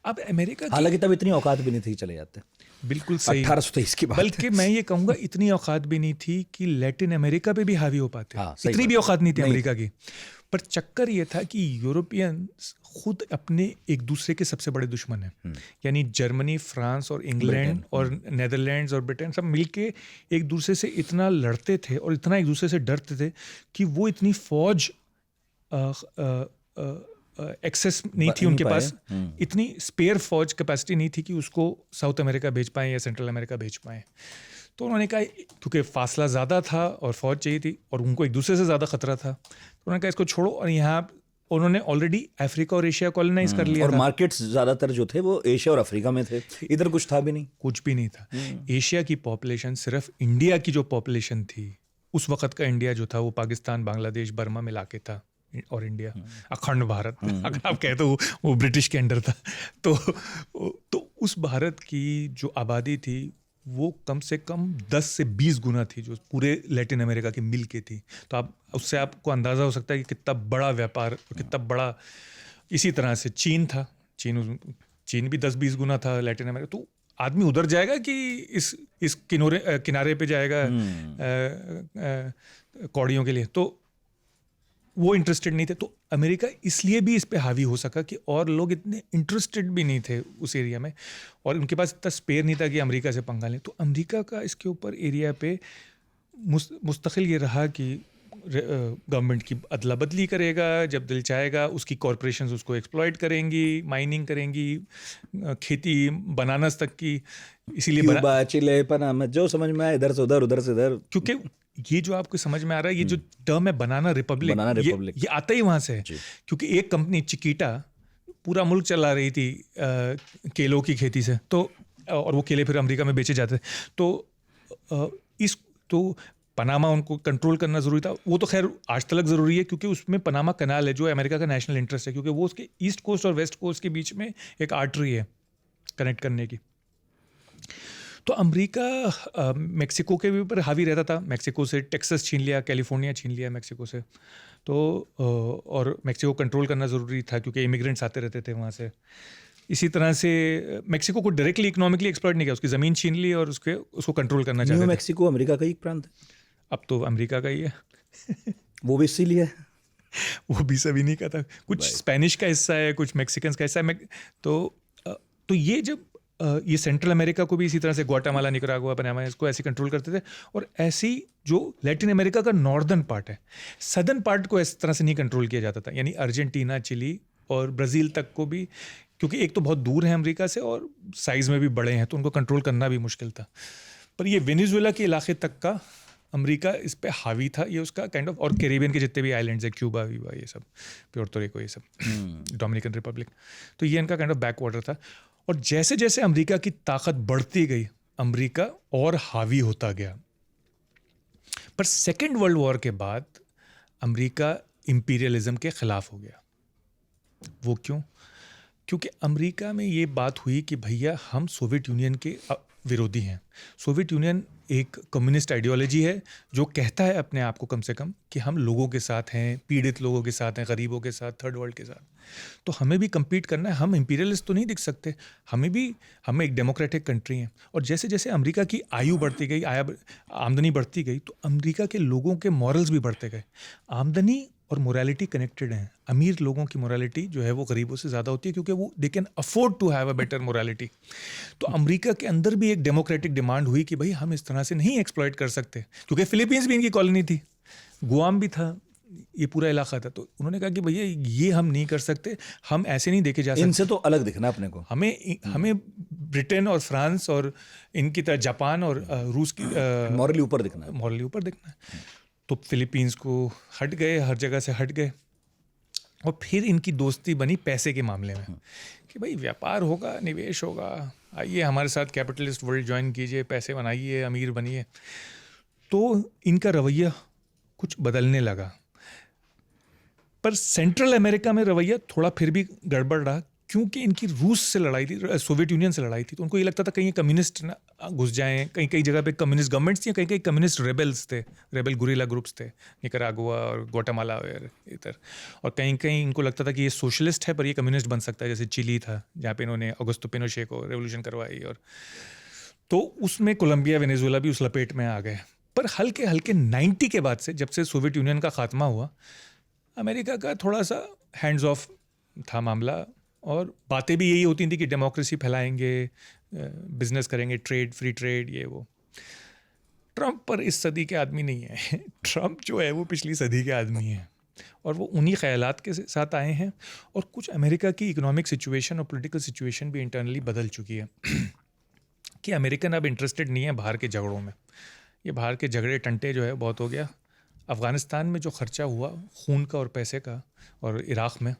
A: अब अमेरिका की
C: हालांकि तब इतनी औकात भी नहीं थी, चले जाते।
A: बिल्कुल सही,
C: 1823 की बात है।
A: बल्कि मैं ये कहूँगा इतनी औकात भी नहीं थी कि लैटिन अमेरिका पे भी हावी हो पाते।
C: हाँ, सही
A: इतनी
C: बात
A: भी
C: है।
A: औकात नहीं थी
C: नहीं
A: अमेरिका की। पर चक्कर ये था कि यूरोपियन खुद अपने एक दूसरे के सबसे बड़े दुश्मन हैं। यानी जर्मनी, फ्रांस और इंग्लैंड और नेदरलैंड्स और ब्रिटेन सब मिलके एक दूसरे से इतना लड़ते थे और इतना एक दूसरे से डरते थे कि वो इतनी फौज एक्सेस नहीं थी उनके पास, इतनी स्पेयर फौज कैपेसिटी नहीं थी कि उसको साउथ अमेरिका भेज पाएं या सेंट्रल अमेरिका भेज पाएं। तो उन्होंने कहा, क्योंकि फासला ज़्यादा था और फौज चाहिए थी और उनको एक दूसरे से ज़्यादा खतरा था, तो उन्होंने कहा इसको छोड़ो। और यहाँ उन्होंने ऑलरेडी अफ्रीका और एशिया कॉलोनाइज कर लिया
C: और
A: था।
C: मार्केट्स ज़्यादातर जो थे वो एशिया और अफ्रीका में थे, इधर कुछ था भी नहीं,
A: कुछ भी नहीं था। एशिया की पॉपुलेशन सिर्फ इंडिया की जो पॉपुलेशन थी, उस वक्त का इंडिया जो था वो पाकिस्तान, बांग्लादेश, बर्मा मिला के था, और इंडिया अखंड भारत अगर आप कहें तो वो ब्रिटिश के अंडर था। तो उस भारत की जो आबादी थी वो कम से कम 10 से 20 गुना थी जो पूरे लैटिन अमेरिका की मिल के थी। तो आप उससे आपको अंदाज़ा हो सकता है कि कितना बड़ा व्यापार, कितना बड़ा। इसी तरह से चीन था, चीन भी 10-20 गुना था लैटिन अमेरिका। तो आदमी उधर जाएगा कि इस किनारे पे जाएगा कौड़ियों के लिए, तो वो इंटरेस्टेड नहीं थे। तो अमेरिका इसलिए भी इस पे हावी हो सका कि और लोग इतने इंटरेस्टेड भी नहीं थे उस एरिया में, और उनके पास इतना स्पेयर नहीं था कि अमेरिका से पंगा लें। तो अमेरिका का इसके ऊपर एरिया पे मुस्तकिल ये रहा कि गवर्नमेंट की अदला बदली करेगा, जब दिल चाहेगा उसकी कॉरपोरेशंस उसको एक्सप्लॉइट करेंगी, माइनिंग करेंगी, खेती बनाना तक की। इसीलिए
C: क्यूबा, चिले, पनामा, जो समझ में आया इधर से उधर, उधर से इधर।
A: क्योंकि ये जो आपको समझ में आ रहा है, ये जो टर्म है बनाना रिपब्लिक, ये आता ही वहाँ से है। क्योंकि एक कंपनी चिकीटा पूरा मुल्क चला रही थी केलों की खेती से, तो और वो केले फिर अमेरिका में बेचे जाते थे। तो पनामा उनको कंट्रोल करना ज़रूरी था। वो तो खैर आज तक ज़रूरी है, क्योंकि उसमें पनामा कनाल है जो अमेरिका का नेशनल इंटरेस्ट है, क्योंकि वो उसके ईस्ट कोस्ट और वेस्ट कोस्ट के बीच में एक आर्टरी है कनेक्ट करने की। तो अमेरिका मेक्सिको के भी ऊपर हावी रहता था। मेक्सिको से टेक्सास छीन लिया, कैलिफोर्निया छीन लिया मेक्सिको से। तो और मेक्सिको कंट्रोल करना ज़रूरी था क्योंकि इमिग्रेंट्स आते रहते थे वहाँ से। इसी तरह से मेक्सिको को डायरेक्टली इकोनॉमिकली एक्सप्लॉइट नहीं किया, उसकी ज़मीन छीन ली और उसको कंट्रोल करना चाहते थे।
C: न्यू मेक्सिको अमेरिका का एक प्रांत है,
A: अब तो अमेरिका का ही है।
C: वो भी इसीलिए
A: वो भी सभी नहीं कहता, कुछ स्पेनिश का हिस्सा है, कुछ मैक्सिकन का हिस्सा है। तो ये जब ये सेंट्रल अमेरिका को भी इसी तरह से ग्वाटेमाला, निकरागुआ, पनामा, इसको ऐसे कंट्रोल करते थे। और ऐसी जो लैटिन अमेरिका का नॉर्दर्न पार्ट है, सदर्न पार्ट को इस तरह से नहीं कंट्रोल किया जाता था। यानी अर्जेंटीना, चिली और ब्राज़ील तक को भी, क्योंकि एक तो बहुत दूर है अमेरिका से और साइज़ में भी बड़े हैं, तो उनको कंट्रोल करना भी मुश्किल था। पर ये वेनेजुएला के इलाके तक का अमेरिका इस पे हावी था, ये उसका काइंड ऑफ। और कैरिबियन के जितने भी आइलैंड्स है, क्यूबा वीबा, ये सब, प्योर्टो रिको, ये सब, डोमिनिकन रिपब्लिक, तो ये इनका काइंड ऑफ बैक वाटर था। और जैसे जैसे अमेरिका की ताकत बढ़ती गई, अमेरिका और हावी होता गया। पर सेकेंड वर्ल्ड वॉर के बाद अमेरिका इंपीरियलिज्म के ख़िलाफ़ हो गया। वो क्यों? क्योंकि अमेरिका में ये बात हुई कि भैया हम सोवियत यूनियन के विरोधी हैं। सोवियत यूनियन एक कम्युनिस्ट आइडियोलॉजी है जो कहता है अपने आप को कम से कम कि हम लोगों के साथ हैं, पीड़ित लोगों के साथ हैं, गरीबों के साथ, थर्ड वर्ल्ड के साथ। तो हमें भी कम्पीट करना है। हम इंपीरियलिस्ट तो नहीं दिख सकते, हम एक डेमोक्रेटिक कंट्री हैं। और जैसे जैसे अमेरिका की आयु बढ़ती गई, आमदनी बढ़ती गई, तो अमेरिका के लोगों के मॉरल्स भी बढ़ते गए। आमदनी और मोरालिटी कनेक्टेड हैं। अमीर लोगों की मोरालिटी जो है वो गरीबों से ज़्यादा होती है, क्योंकि वो they can afford to have a better morality. तो अमेरिका के अंदर भी एक डेमोक्रेटिक डिमांड हुई कि भाई हम इस तरह से नहीं एक्सप्लॉइट कर सकते, क्योंकि फिलीपींस भी इनकी कॉलोनी थी, गुआम भी था, ये पूरा इलाका था। तो उन्होंने कहा कि भैया ये हम नहीं कर सकते, हम ऐसे नहीं देखे जा सकते,
C: इनसे तो अलग दिखना अपने को।
A: हमें ब्रिटेन और फ्रांस और इनकी तरह जापान और रूस की
C: मॉरली ऊपर दिखना है।
A: तो फिलीपींस को हट गए, हर जगह से हट गए। और फिर इनकी दोस्ती बनी पैसे के मामले में कि भाई व्यापार होगा, निवेश होगा, आइए हमारे साथ कैपिटलिस्ट वर्ल्ड ज्वाइन कीजिए, पैसे बनाइए, अमीर बनिए। तो इनका रवैया कुछ बदलने लगा। पर सेंट्रल अमेरिका में रवैया थोड़ा फिर भी गड़बड़ रहा, क्योंकि इनकी रूस से लड़ाई थी, सोवियत यूनियन से लड़ाई थी, तो उनको ये लगता था कहीं कम्युनिस्ट ना घुस जाएं, कहीं कई जगह पे कम्युनिस्ट गवर्नमेंट्स थी, कहीं कहीं कम्युनिस्ट रेबल्स थे, रेबल गुरिल्ला ग्रुप्स थे, निकरागुआ और ग्वाटेमाला और इधर, और कहीं कहीं इनको लगता था कि ये सोशलिस्ट है पर ये कम्युनिस्ट बन सकता है, जैसे चिली था जहाँ पे इन्होंने ऑगस्टो पिनोशे को रेवोल्यूशन करवाई, और तो उसमें कोलंबिया वेनेजुएला भी उस लपेट में आ गए। पर हल्के हल्के 90 के बाद से, जब से सोवियत यूनियन का खात्मा हुआ, अमेरिका का थोड़ा सा हैंड्स ऑफ था मामला, और बातें भी यही होती थी कि डेमोक्रेसी फैलाएंगे, बिजनेस करेंगे, ट्रेड, फ्री ट्रेड, ये वो। ट्रंप पर इस सदी के आदमी नहीं है ट्रंप जो है वो पिछली सदी के आदमी है, और वो उन्हीं ख्यालात के साथ आए हैं, और कुछ अमेरिका की इकोनॉमिक सिचुएशन और पॉलिटिकल सिचुएशन भी इंटरनली बदल चुकी है कि अमेरिकन अब इंटरेस्टेड नहीं है बाहर के झगड़ों में। ये बाहर के झगड़े टंटे जो है बहुत हो गया। अफ़गानिस्तान में जो खर्चा हुआ खून का और पैसे का, और इराक़ में,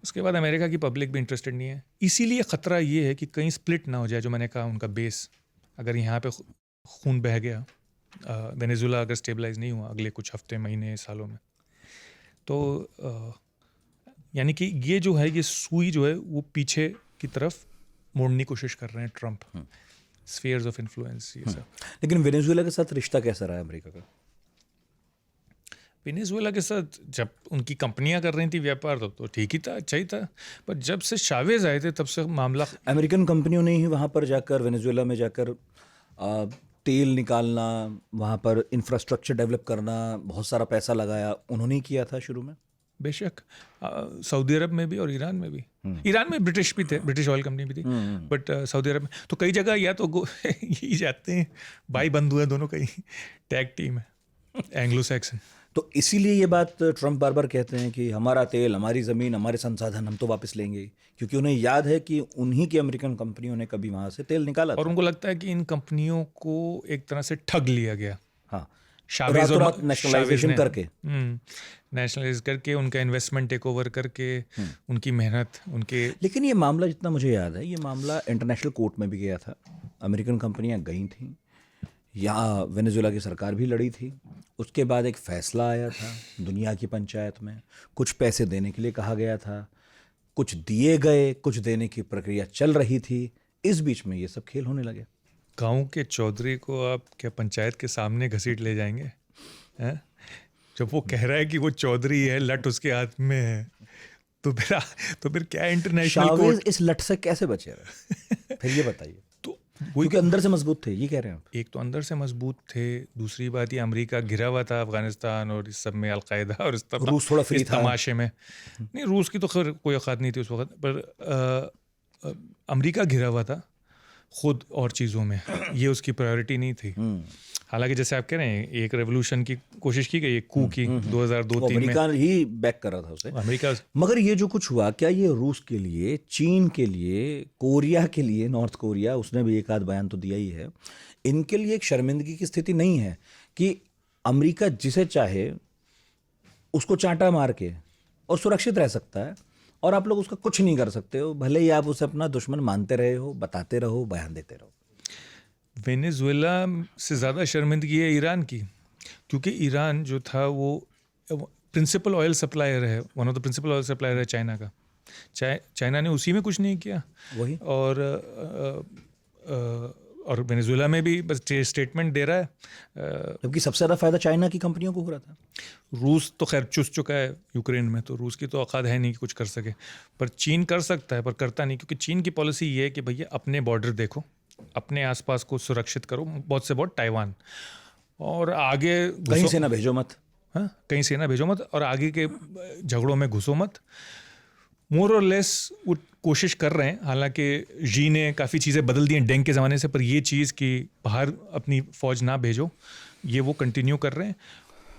A: उसके बाद अमेरिका की पब्लिक भी इंटरेस्टेड नहीं है। इसीलिए ख़तरा ये है कि कहीं स्प्लिट ना हो जाए, जो मैंने कहा उनका बेस, अगर यहाँ पे खून बह गया, वेनेजुएला अगर स्टेबलाइज नहीं हुआ अगले कुछ हफ्ते, महीने, सालों में, तो यानी कि ये जो है, ये सुई जो है वो पीछे की तरफ मोड़ने की कोशिश कर रहे हैं ट्रंप, स्फीयर्स ऑफ इन्फ्लुएंस, ये सब।
C: लेकिन वेनेजुएला के साथ रिश्ता कैसा रहा अमेरिका का?
A: वेनेजुएला के साथ जब उनकी कंपनियां कर रही थी व्यापार, तो ठीक ही था, अच्छा ही था, पर जब से चावेज आए थे तब से मामला।
C: अमेरिकन कंपनियों ने ही वहाँ पर जाकर, वेनेजुएला में जाकर तेल निकालना, वहाँ पर इंफ्रास्ट्रक्चर डेवलप करना, बहुत सारा पैसा लगाया, उन्होंने ही किया था शुरू में।
A: बेशक सऊदी अरब में भी और ईरान में भी। ईरान में ब्रिटिश भी थे, ब्रिटिश ऑयल कंपनी भी थी, बट सऊदी अरब में तो कई जगह या तो यही जाते हैं, भाई बंधु है दोनों, कहीं टैग टीम है, एंग्लो सैक्सन।
C: तो इसीलिए ये बात ट्रंप बार बार कहते हैं कि हमारा तेल, हमारी ज़मीन, हमारे संसाधन हम तो वापस लेंगे, क्योंकि उन्हें याद है कि उन्हीं की अमेरिकन कंपनियों ने कभी वहाँ से तेल निकाला था।
A: और उनको लगता है कि इन कंपनियों को एक तरह से ठग लिया गया।
C: हाँ,
A: शावेज और
C: नेशनलाइजेशन करके,
A: नेशनलाइज करके, उनका इन्वेस्टमेंट टेक ओवर करके, उनकी मेहनत, उनके।
C: लेकिन ये मामला, जितना मुझे याद है, ये मामला इंटरनेशनल कोर्ट में भी गया था, अमेरिकन कंपनियां गई थीं, यहाँ वेनेजुएला की सरकार भी लड़ी थी, उसके बाद एक फैसला आया था दुनिया की पंचायत में, कुछ पैसे देने के लिए कहा गया था, कुछ दिए गए, कुछ देने की प्रक्रिया चल रही थी, इस बीच में ये सब खेल होने लगे।
A: गांव के चौधरी को आप क्या पंचायत के सामने घसीट ले जाएंगे हैं? जब वो कह रहा है कि वो चौधरी है, लट उसके हाथ में है, तो फिर क्या इंटरनेशनल कोर्ट
C: इस लट से कैसे बचे रहे? फिर ये बताइए।
A: तो
C: क्योंकि अंदर से मजबूत थे, ये कह रहे हैं आप।
A: एक तो अंदर से मजबूत थे, दूसरी बात ये अमेरिका घिरा हुआ था अफगानिस्तान और इस सब में, अलकायदा और इस
C: रूस थोड़ा फ्री था
A: तमाशे में। नहीं, रूस की तो खैर कोई औकात नहीं थी उस वक्त, पर अमेरिका घिरा हुआ था खुद और चीज़ों में, ये उसकी प्रायोरिटी नहीं थी। हालांकि जैसे आप कह रहे हैं, एक रेवोल्यूशन की कोशिश की गई, कू की 2002-3 में,
C: अमेरिका ही बैक कर रहा था उसे,
A: अमेरिका।
C: मगर ये जो कुछ हुआ, क्या ये रूस के लिए, चीन के लिए, कोरिया के लिए, नॉर्थ कोरिया, उसने भी एक आध बयान तो दिया ही है, इनके लिए एक शर्मिंदगी की स्थिति नहीं है कि अमेरिका जिसे चाहे उसको चांटा मार के और सुरक्षित रह सकता है, और आप लोग उसका कुछ नहीं कर सकते हो, भले ही आप उसे अपना दुश्मन मानते रहे हो, बताते रहो, बयान देते रहो।
A: वेनेजुएला से ज़्यादा शर्मिंदगी है ईरान की, क्योंकि ईरान जो था वो प्रिंसिपल ऑयल सप्लायर है, one of the principal oil supplier है चाइना का। चाइना ने उसी में कुछ नहीं किया,
C: वही,
A: और वेनेजुएला में भी बस स्टेटमेंट दे रहा है,
C: जबकि सबसे ज़्यादा फायदा चाइना की कंपनियों को हो रहा था।
A: रूस तो खैर चुस चुका है यूक्रेन में, तो रूस की तो औकात है नहीं कि कुछ कर सके, पर चीन कर सकता है, पर करता नहीं, क्योंकि चीन की पॉलिसी ये है कि भैया अपने बॉर्डर देखो, अपने आसपास को सुरक्षित करो, बहुत से बहुत टाइवान, और आगे
C: कहीं से ना भेजो मत।
A: हाँ, कहीं से ना भेजो मत, और आगे के झगड़ों में घुसो मत। मोर और लेस वो कोशिश कर रहे हैं, हालांकि जी ने काफ़ी चीज़ें बदल दी हैं डेंग के ज़माने से, पर ये चीज़ कि बाहर अपनी फ़ौज ना भेजो, ये वो कंटिन्यू कर रहे हैं।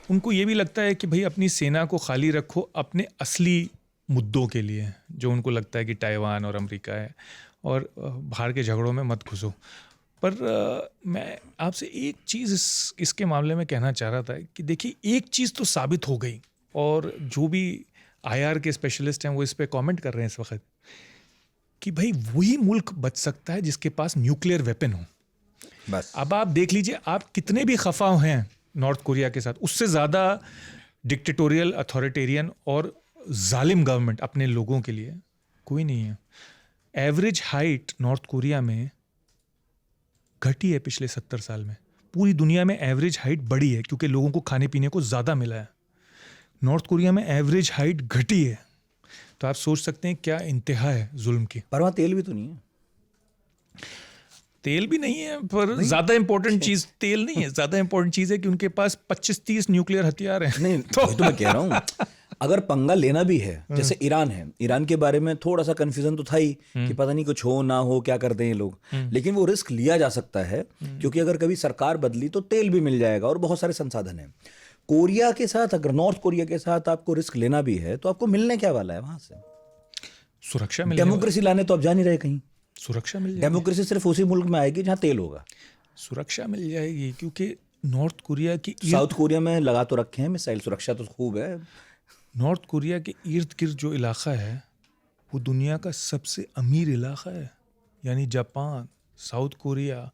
A: उनको ये भी लगता है कि भाई अपनी सेना को खाली रखो अपने असली मुद्दों के लिए, जो उनको लगता है कि ताइवान और अमेरिका है, और बाहर के झगड़ों में मत घुसो। पर मैं आपसे एक चीज़ इसके मामले में कहना चाह रहा था कि देखिए, एक चीज़ तो साबित हो गई, और जो भी आईआर के स्पेशलिस्ट हैं वो इस पे कमेंट कर रहे हैं इस वक्त, कि भाई वही मुल्क बच सकता है जिसके पास न्यूक्लियर वेपन हो।
C: बस
A: अब आप देख लीजिए, आप कितने भी खफा हैं नॉर्थ कोरिया के साथ, उससे ज़्यादा डिक्टेटोरियल, अथॉरिटेरियन और जालिम गवर्नमेंट अपने लोगों के लिए कोई नहीं है। एवरेज हाइट नॉर्थ कोरिया में घटी है पिछले 70 साल में। पूरी दुनिया में एवरेज हाइट बढ़ी है क्योंकि लोगों को खाने पीने को ज़्यादा मिला है। नॉर्थ कोरिया में एवरेज हाइट घटी है। तो आप सोच सकते हैं क्या इंतहा है जुल्म की।
C: पर वहाँ तेल भी तो नहीं है।
A: तेल भी नहीं है, पर ज़्यादा इंपॉर्टेंट चीज़ तेल नहीं है। ज़्यादा इंपॉर्टेंट चीज़ है कि उनके पास 25-30 न्यूक्लियर हथियार हैं।
C: नहीं तो मैं कह रहा हूँ अगर पंगा लेना भी है, जैसे ईरान है, ईरान के बारे में थोड़ा सा कंफ्यूजन तो था ही कि पता नहीं कुछ हो ना हो, क्या करते हैं ये लोग, लेकिन वो रिस्क लिया जा सकता है क्योंकि अगर कभी सरकार बदली तो तेल भी मिल जाएगा और बहुत सारे संसाधन हैं। कोरिया के साथ, अगर नॉर्थ कोरिया के साथ आपको रिस्क लेना भी है तो आपको मिलने क्या वाला है वहां से?
A: सुरक्षा मिल
C: डेमोक्रेसी लाने तो आप जा नहीं रहे कहीं।
A: सुरक्षा मिल जाएगी।
C: डेमोक्रेसी सिर्फ उसी मुल्क में आएगी जहां तेल होगा।
A: सुरक्षा मिल जाएगी क्योंकि नॉर्थ कोरिया की
C: साउथ कोरिया में लगा तो रखे हैं मिसाइल, सुरक्षा तो खूब है।
A: नॉर्थ कोरिया के इर्द गिर्द जो इलाका है वो दुनिया का सबसे अमीर इलाका है। यानी Japan, south Korea,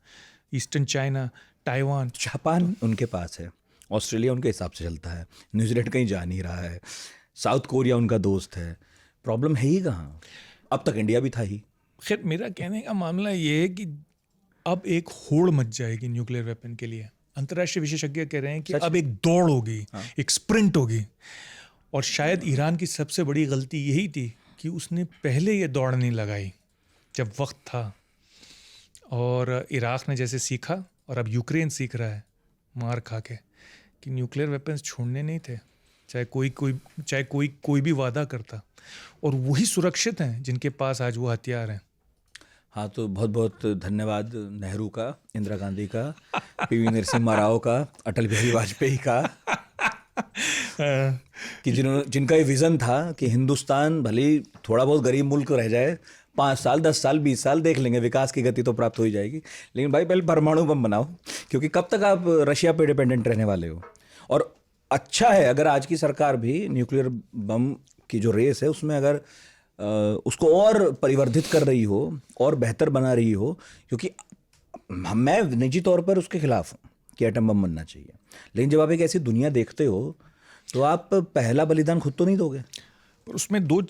A: eastern China, Taiwan.
C: Japan उनके पास है, ऑस्ट्रेलिया उनके हिसाब से चलता है, न्यूजीलैंड कहीं जा नहीं रहा है, साउथ कोरिया उनका दोस्त है। प्रॉब्लम है ही कहाँ? अब तक इंडिया भी था ही।
A: खैर मेरा कहने का मामला ये है कि अब एक होड़ मच जाएगी न्यूक्लियर वेपन के लिए। अंतर्राष्ट्रीय विशेषज्ञ कह रहे हैं कि अब एक दौड़ होगी, एक स्प्रिंट होगी। और शायद ईरान की सबसे बड़ी गलती यही थी कि उसने पहले ये दौड़ नहीं लगाई जब वक्त था। और इराक ने जैसे सीखा और अब यूक्रेन सीख रहा है मार खा के कि न्यूक्लियर वेपन्स छोड़ने नहीं थे, चाहे कोई भी वादा करता। और वही सुरक्षित हैं जिनके पास आज वो हथियार हैं।
C: हाँ, तो बहुत बहुत धन्यवाद नेहरू का, इंदिरा गांधी का, पीवी नरसिम्हा राव का, अटल बिहारी वाजपेयी का कि जिनका ये विज़न था कि हिंदुस्तान भले ही थोड़ा बहुत गरीब मुल्क रह जाए, 5 साल 10 साल 20 साल देख लेंगे, विकास की गति तो प्राप्त हो ही जाएगी, लेकिन भाई पहले परमाणु बम बनाओ, क्योंकि कब तक आप रशिया पे डिपेंडेंट रहने वाले हो। और अच्छा है अगर आज की सरकार भी न्यूक्लियर बम की जो रेस है उसमें अगर उसको और परिवर्धित कर रही हो और बेहतर बना रही हो, क्योंकि मैं निजी तौर पर उसके खिलाफ हूँ कि एटम बम बनना चाहिए, लेकिन जब आप एक ऐसी दुनिया देखते हो तो आप पहला बलिदान खुद तो नहीं दोगे।
A: पर उसमें दो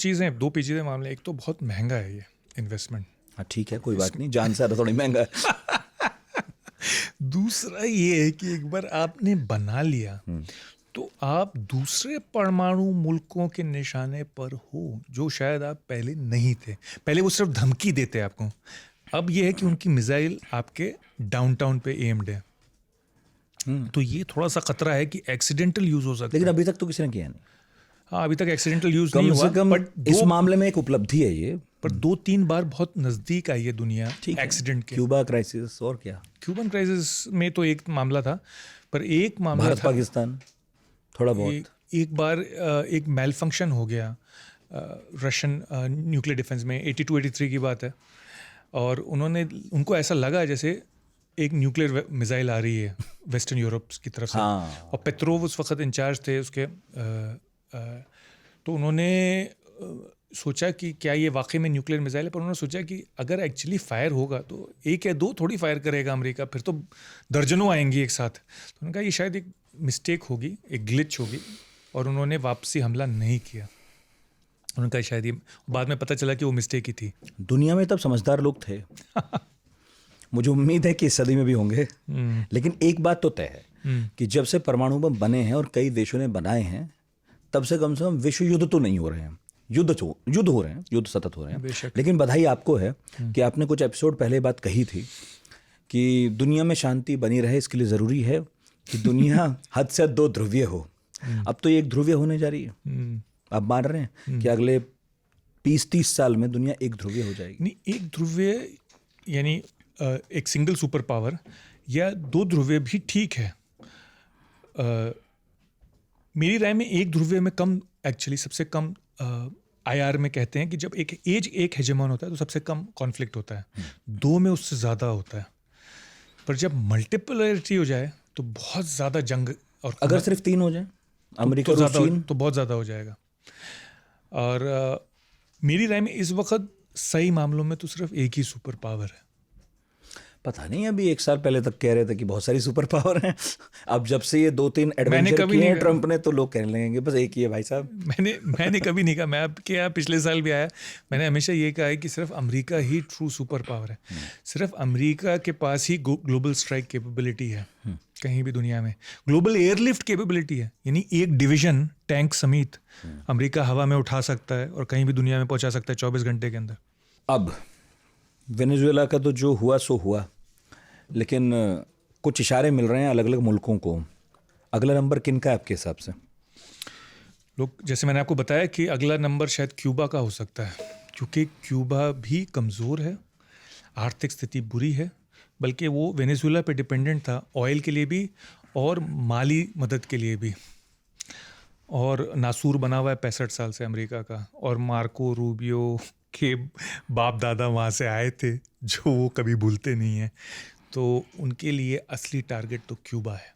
A: पेचीदे मामले। एक तो बहुत महंगा है ये इन्वेस्टमेंट।
C: हाँ ठीक है, कोई बात नहीं, जान से ज़्यादा थोड़ी महंगा है।
A: दूसरा ये है कि एक बार आपने बना लिया तो आप दूसरे परमाणु मुल्कों के निशाने पर हो जो शायद आप पहले नहीं थे। पहले वो सिर्फ धमकी देते आपको, अब ये है कि उनकी मिसाइल आपके डाउनटाउन पे एम्ड है। तो ये थोड़ा सा खतरा है कि एक्सीडेंटल यूज हो सकता है।
C: लेकिन अभी तक तो किसी ने किया नहीं।
A: हाँ, अभी तक एक्सीडेंटल यूज नहीं
C: कम
A: हुआ,
C: से कम
A: बट
C: इस मामले में एक उपलब्धि है ये।
A: पर 2-3 बार बहुत नजदीक आई है दुनिया एक्सीडेंट के।
C: क्यूबा क्राइसिस और क्या,
A: क्यूबन क्राइसिस में तो एक मामला था, पर एक मामला
C: भारत पाकिस्तान थोड़ा बहुत।
A: एक बार एक मेल फंक्शन हो गया रशियन न्यूक्लियर डिफेंस में, 82-83 की बात है। और उनको ऐसा लगा जैसे एक न्यूक्लियर मिसाइल आ रही है वेस्टर्न यूरोप की तरफ से।
C: हाँ।
A: और पेट्रोव उस वक्त इंचार्ज थे उसके। तो उन्होंने सोचा कि क्या ये वाकई में न्यूक्लियर मिसाइल है, पर उन्होंने सोचा कि अगर एक्चुअली फायर होगा तो 1 या 2 थोड़ी फायर करेगा अमेरिका, फिर तो दर्जनों आएंगी एक साथ। तो उन्होंने कहा ये शायद एक मिस्टेक होगी, एक ग्लिच होगी, और उन्होंने वापसी हमला नहीं किया। उन्होंने कहा शायद ये, बाद में पता चला कि वो मिस्टेक ही थी।
C: दुनिया में तब समझदार लोग थे। मुझे उम्मीद है कि इस सदी में भी होंगे। लेकिन एक बात तो तय है कि जब से परमाणु बम बने हैं और कई देशों ने बनाए हैं, तब से कम विश्व युद्ध तो नहीं हो रहे हैं। युद्ध हो रहे हैं, युद्ध सतत हो रहे हैं। लेकिन बधाई आपको है कि आपने कुछ एपिसोड पहले बात कही थी कि दुनिया में शांति बनी रहे, इसके लिए ज़रूरी है कि दुनिया हद से 2 ध्रुवीय हो। अब तो ये एक ध्रुवीय होने जा रही है। आप मान रहे हैं कि अगले 20-30 साल में दुनिया एक ध्रुवीय हो जाएगी?
A: नहीं, एक ध्रुवीय यानी एक सिंगल सुपर पावर, या 2 ध्रुवीय भी ठीक है। मेरी राय में एक ध्रुवीय में कम, एक्चुअली सबसे कम IR में कहते हैं कि जब एक हेजेमॉन होता है तो सबसे कम कॉन्फ्लिक्ट होता है, 2 में उससे ज़्यादा होता है। पर जब मल्टीपोलैरिटी हो जाए तो बहुत ज़्यादा जंग, और
C: अगर सिर्फ 3 हो जाए, अमेरिका
A: तो
C: चीन,
A: तो बहुत ज़्यादा हो जाएगा। और मेरी राय में इस वक्त सही मामलों में तो सिर्फ एक ही सुपर पावर है।
C: पता नहीं, अभी 1 साल पहले तक कह रहे थे कि बहुत सारी सुपर पावर हैं। अब जब से ये 2-3
A: मैंने
C: एडवेंचर
A: कभी
C: किए हैं
A: नहीं
C: ट्रम्प ने, तो लोग कहने लगेंगे बस एक ही है भाई साहब।
A: मैंने कभी नहीं कहा, मैं आपके यहाँ पिछले साल भी आया, मैंने हमेशा ये कहा है कि सिर्फ अमेरिका ही ट्रू सुपर पावर है। सिर्फ अमेरिका के पास ही ग्लोबल स्ट्राइक कैपेबिलिटी है, कहीं भी दुनिया में ग्लोबल एयरलिफ्ट कैपेबिलिटी है, यानी एक डिवीजन टैंक समेत अमेरिका हवा में उठा सकता है और कहीं भी दुनिया में पहुंचा सकता है 24 घंटे के अंदर।
C: अब वेनेजुएला का तो जो हुआ सो हुआ, लेकिन कुछ इशारे मिल रहे हैं अलग अलग मुल्कों को। अगला नंबर किन का है आपके हिसाब से?
A: लोग, जैसे मैंने आपको बताया कि अगला नंबर शायद क्यूबा का हो सकता है, क्योंकि क्यूबा भी कमज़ोर है, आर्थिक स्थिति बुरी है, बल्कि वो वेनेजुएला पे डिपेंडेंट था ऑयल के लिए भी और माली मदद के लिए भी, और नासूर बना हुआ है 65 साल से अमेरिका का, और मार्को रूबियो के बाप दादा वहाँ से आए थे जो वो कभी भूलते नहीं हैं, तो उनके लिए असली टारगेट तो क्यूबा है।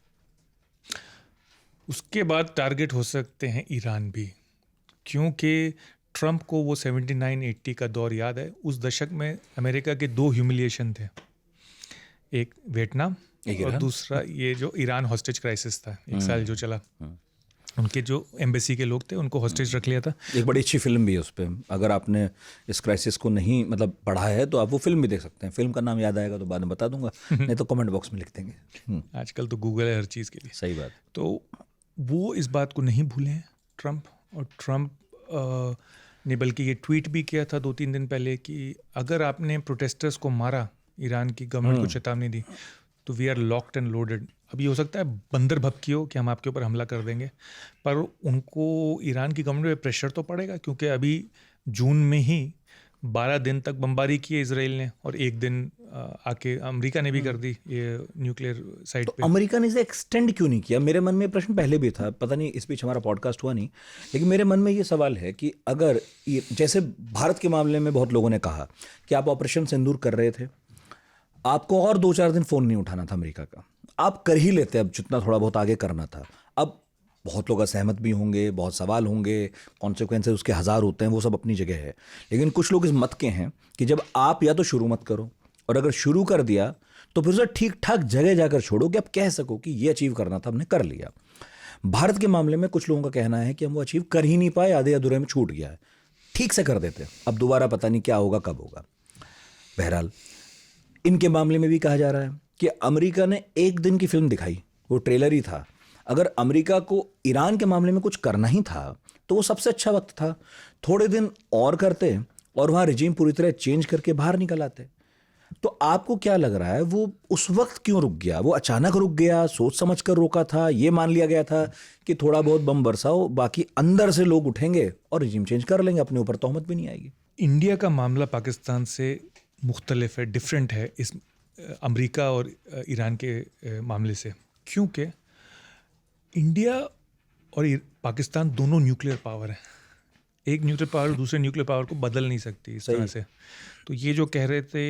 A: उसके बाद टारगेट हो सकते हैं ईरान भी, क्योंकि ट्रम्प को वो 79-80 का दौर याद है। उस दशक में अमेरिका के 2 ह्यूमिलिएशन थे, एक वियतनाम और दूसरा ये जो ईरान हॉस्टेज क्राइसिस था 1 साल जो चला। उनके जो एम्बेसी के लोग थे उनको हॉस्टेज रख लिया था।
C: एक बड़ी अच्छी फिल्म भी है उस पर, अगर आपने इस क्राइसिस को नहीं पढ़ा है तो आप वो फिल्म भी देख सकते हैं। फिल्म का नाम याद आएगा तो बाद में बता दूंगा, नहीं तो कमेंट बॉक्स में लिख देंगे।
A: आजकल तो गूगल है हर चीज़ के लिए।
C: सही बात।
A: तो वो इस बात को नहीं भूले हैं ट्रम्प, और ट्रम्प ने बल्कि ये ट्वीट भी किया था 2-3 दिन पहले कि अगर आपने प्रोटेस्टर्स को मारा, ईरान की गवर्नमेंट को चेतावनी दी, तो we are locked and loaded. अभी हो सकता है बंदर भपकी हो कि हम आपके ऊपर हमला कर देंगे, पर उनको ईरान की गवर्नमेंट पे प्रेशर तो पड़ेगा, क्योंकि अभी जून में ही 12 दिन तक बमबारी की है इसराइल ने, और 1 दिन आके अमेरिका ने भी कर दी ये न्यूक्लियर साइट
C: तो
A: पे।
C: अमेरिका ने इसे एक्सटेंड क्यों नहीं किया? मेरे मन में प्रश्न पहले भी था, पता नहीं इस बीच हमारा पॉडकास्ट हुआ नहीं, लेकिन मेरे मन में ये सवाल है कि अगर जैसे भारत के मामले में बहुत लोगों ने कहा कि आप ऑपरेशन सिंदूर कर रहे थे, आपको और 2-4 दिन फ़ोन नहीं उठाना था अमेरिका का, आप कर ही लेते अब जितना थोड़ा बहुत आगे करना था। अब बहुत लोग असहमत भी होंगे, बहुत सवाल होंगे, कॉन्सिक्वेंसेस उसके 1000 होते हैं, वो सब अपनी जगह है, लेकिन कुछ लोग इस मत के हैं कि जब आप या तो शुरू मत करो, और अगर शुरू कर दिया तो फिर उसे ठीक ठाक जगह जाकर छोड़ो कि आप कह सको कि ये अचीव करना था, हमने कर लिया। भारत के मामले में कुछ लोगों का कहना है कि हम वो अचीव कर ही नहीं पाए, आधे अधूरे में छूट गया है, ठीक से कर देते, अब दोबारा पता नहीं क्या होगा, कब होगा। बहरहाल इनके मामले में भी कहा जा रहा है कि अमेरिका ने 1 दिन की फिल्म दिखाई, वो ट्रेलर ही था। अगर अमेरिका को ईरान के मामले में कुछ करना ही था तो वो सबसे अच्छा वक्त था, थोड़े दिन और करते और वहाँ रिजीम पूरी तरह चेंज करके बाहर निकल आते। तो आपको क्या लग रहा है, वो उस वक्त क्यों रुक गया? वो अचानक रुक गया, सोच समझ कर रोका था, ये मान लिया गया था कि थोड़ा बहुत बम बरसाओ, बाकी अंदर से लोग उठेंगे और रिजीम चेंज कर लेंगे, अपने ऊपर तोहमत भी नहीं आएगी?
A: इंडिया का मामला पाकिस्तान से मुख्तलिफ है, डिफरेंट है इस अमेरिका और ईरान के मामले से, क्योंकि इंडिया और पाकिस्तान दोनों न्यूक्लियर पावर हैं। एक न्यूक्लियर पावर दूसरे न्यूक्लियर पावर को बदल नहीं सकती इस तरह से। तो ये जो कह रहे थे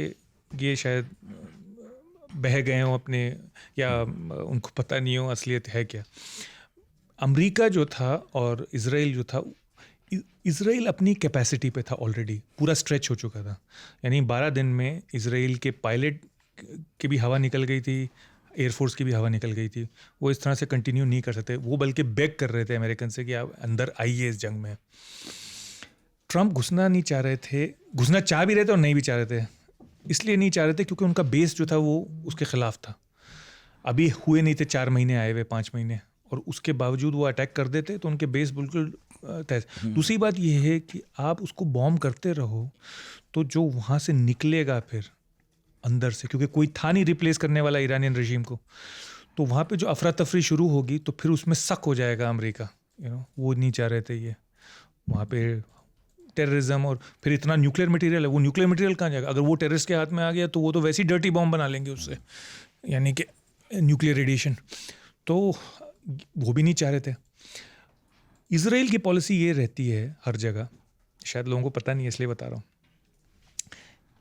A: ये शायद बह गए हों अपने, या उनको पता नहीं हो असलियत है क्या। अमेरिका जो था और इजराइल जो था, इजराइल अपनी कैपेसिटी पे था, ऑलरेडी पूरा स्ट्रेच हो चुका था, यानी 12 दिन में इजराइल के पायलट की भी हवा निकल गई थी, एयरफोर्स की भी हवा निकल गई थी। वो इस तरह से कंटिन्यू नहीं कर सकते, वो बल्कि बेग कर रहे थे अमेरिकन से कि आप अंदर आइए इस जंग में। ट्रम्प घुसना नहीं चाह रहे थे, घुसना चाह भी रहे थे और नहीं भी चाह रहे थे। इसलिए नहीं चाह रहे थे क्योंकि उनका बेस जो था वो उसके खिलाफ था। अभी हुए नहीं थे 4 महीने आए हुए, 5 महीने, और उसके बावजूद वो अटैक कर देते तो उनके बेस बिल्कुल तय। दूसरी बात यह है कि आप उसको बॉम्ब करते रहो तो जो वहाँ से निकलेगा फिर अंदर से, क्योंकि कोई था नहीं रिप्लेस करने वाला ईरानियन रजीम को, तो वहाँ पे जो अफरा तफरी शुरू होगी तो फिर उसमें शक हो जाएगा अमेरिका। वो नहीं चाह रहे थे ये, वहाँ पे टेररिज्म, और फिर इतना न्यूक्लियर मटेरियल है, वो न्यूक्लियर मटेरियल कहाँ जाएगा? अगर वो टेररिस्ट के हाथ में आ गया तो वो तो वैसे ही डर्टी बॉम्ब बना लेंगे उससे, यानी कि न्यूक्लियर रेडिएशन, तो वो भी नहीं चाह रहे थे। इजराइल की पॉलिसी ये रहती है हर जगह, शायद लोगों को पता नहीं है इसलिए बता रहा हूँ,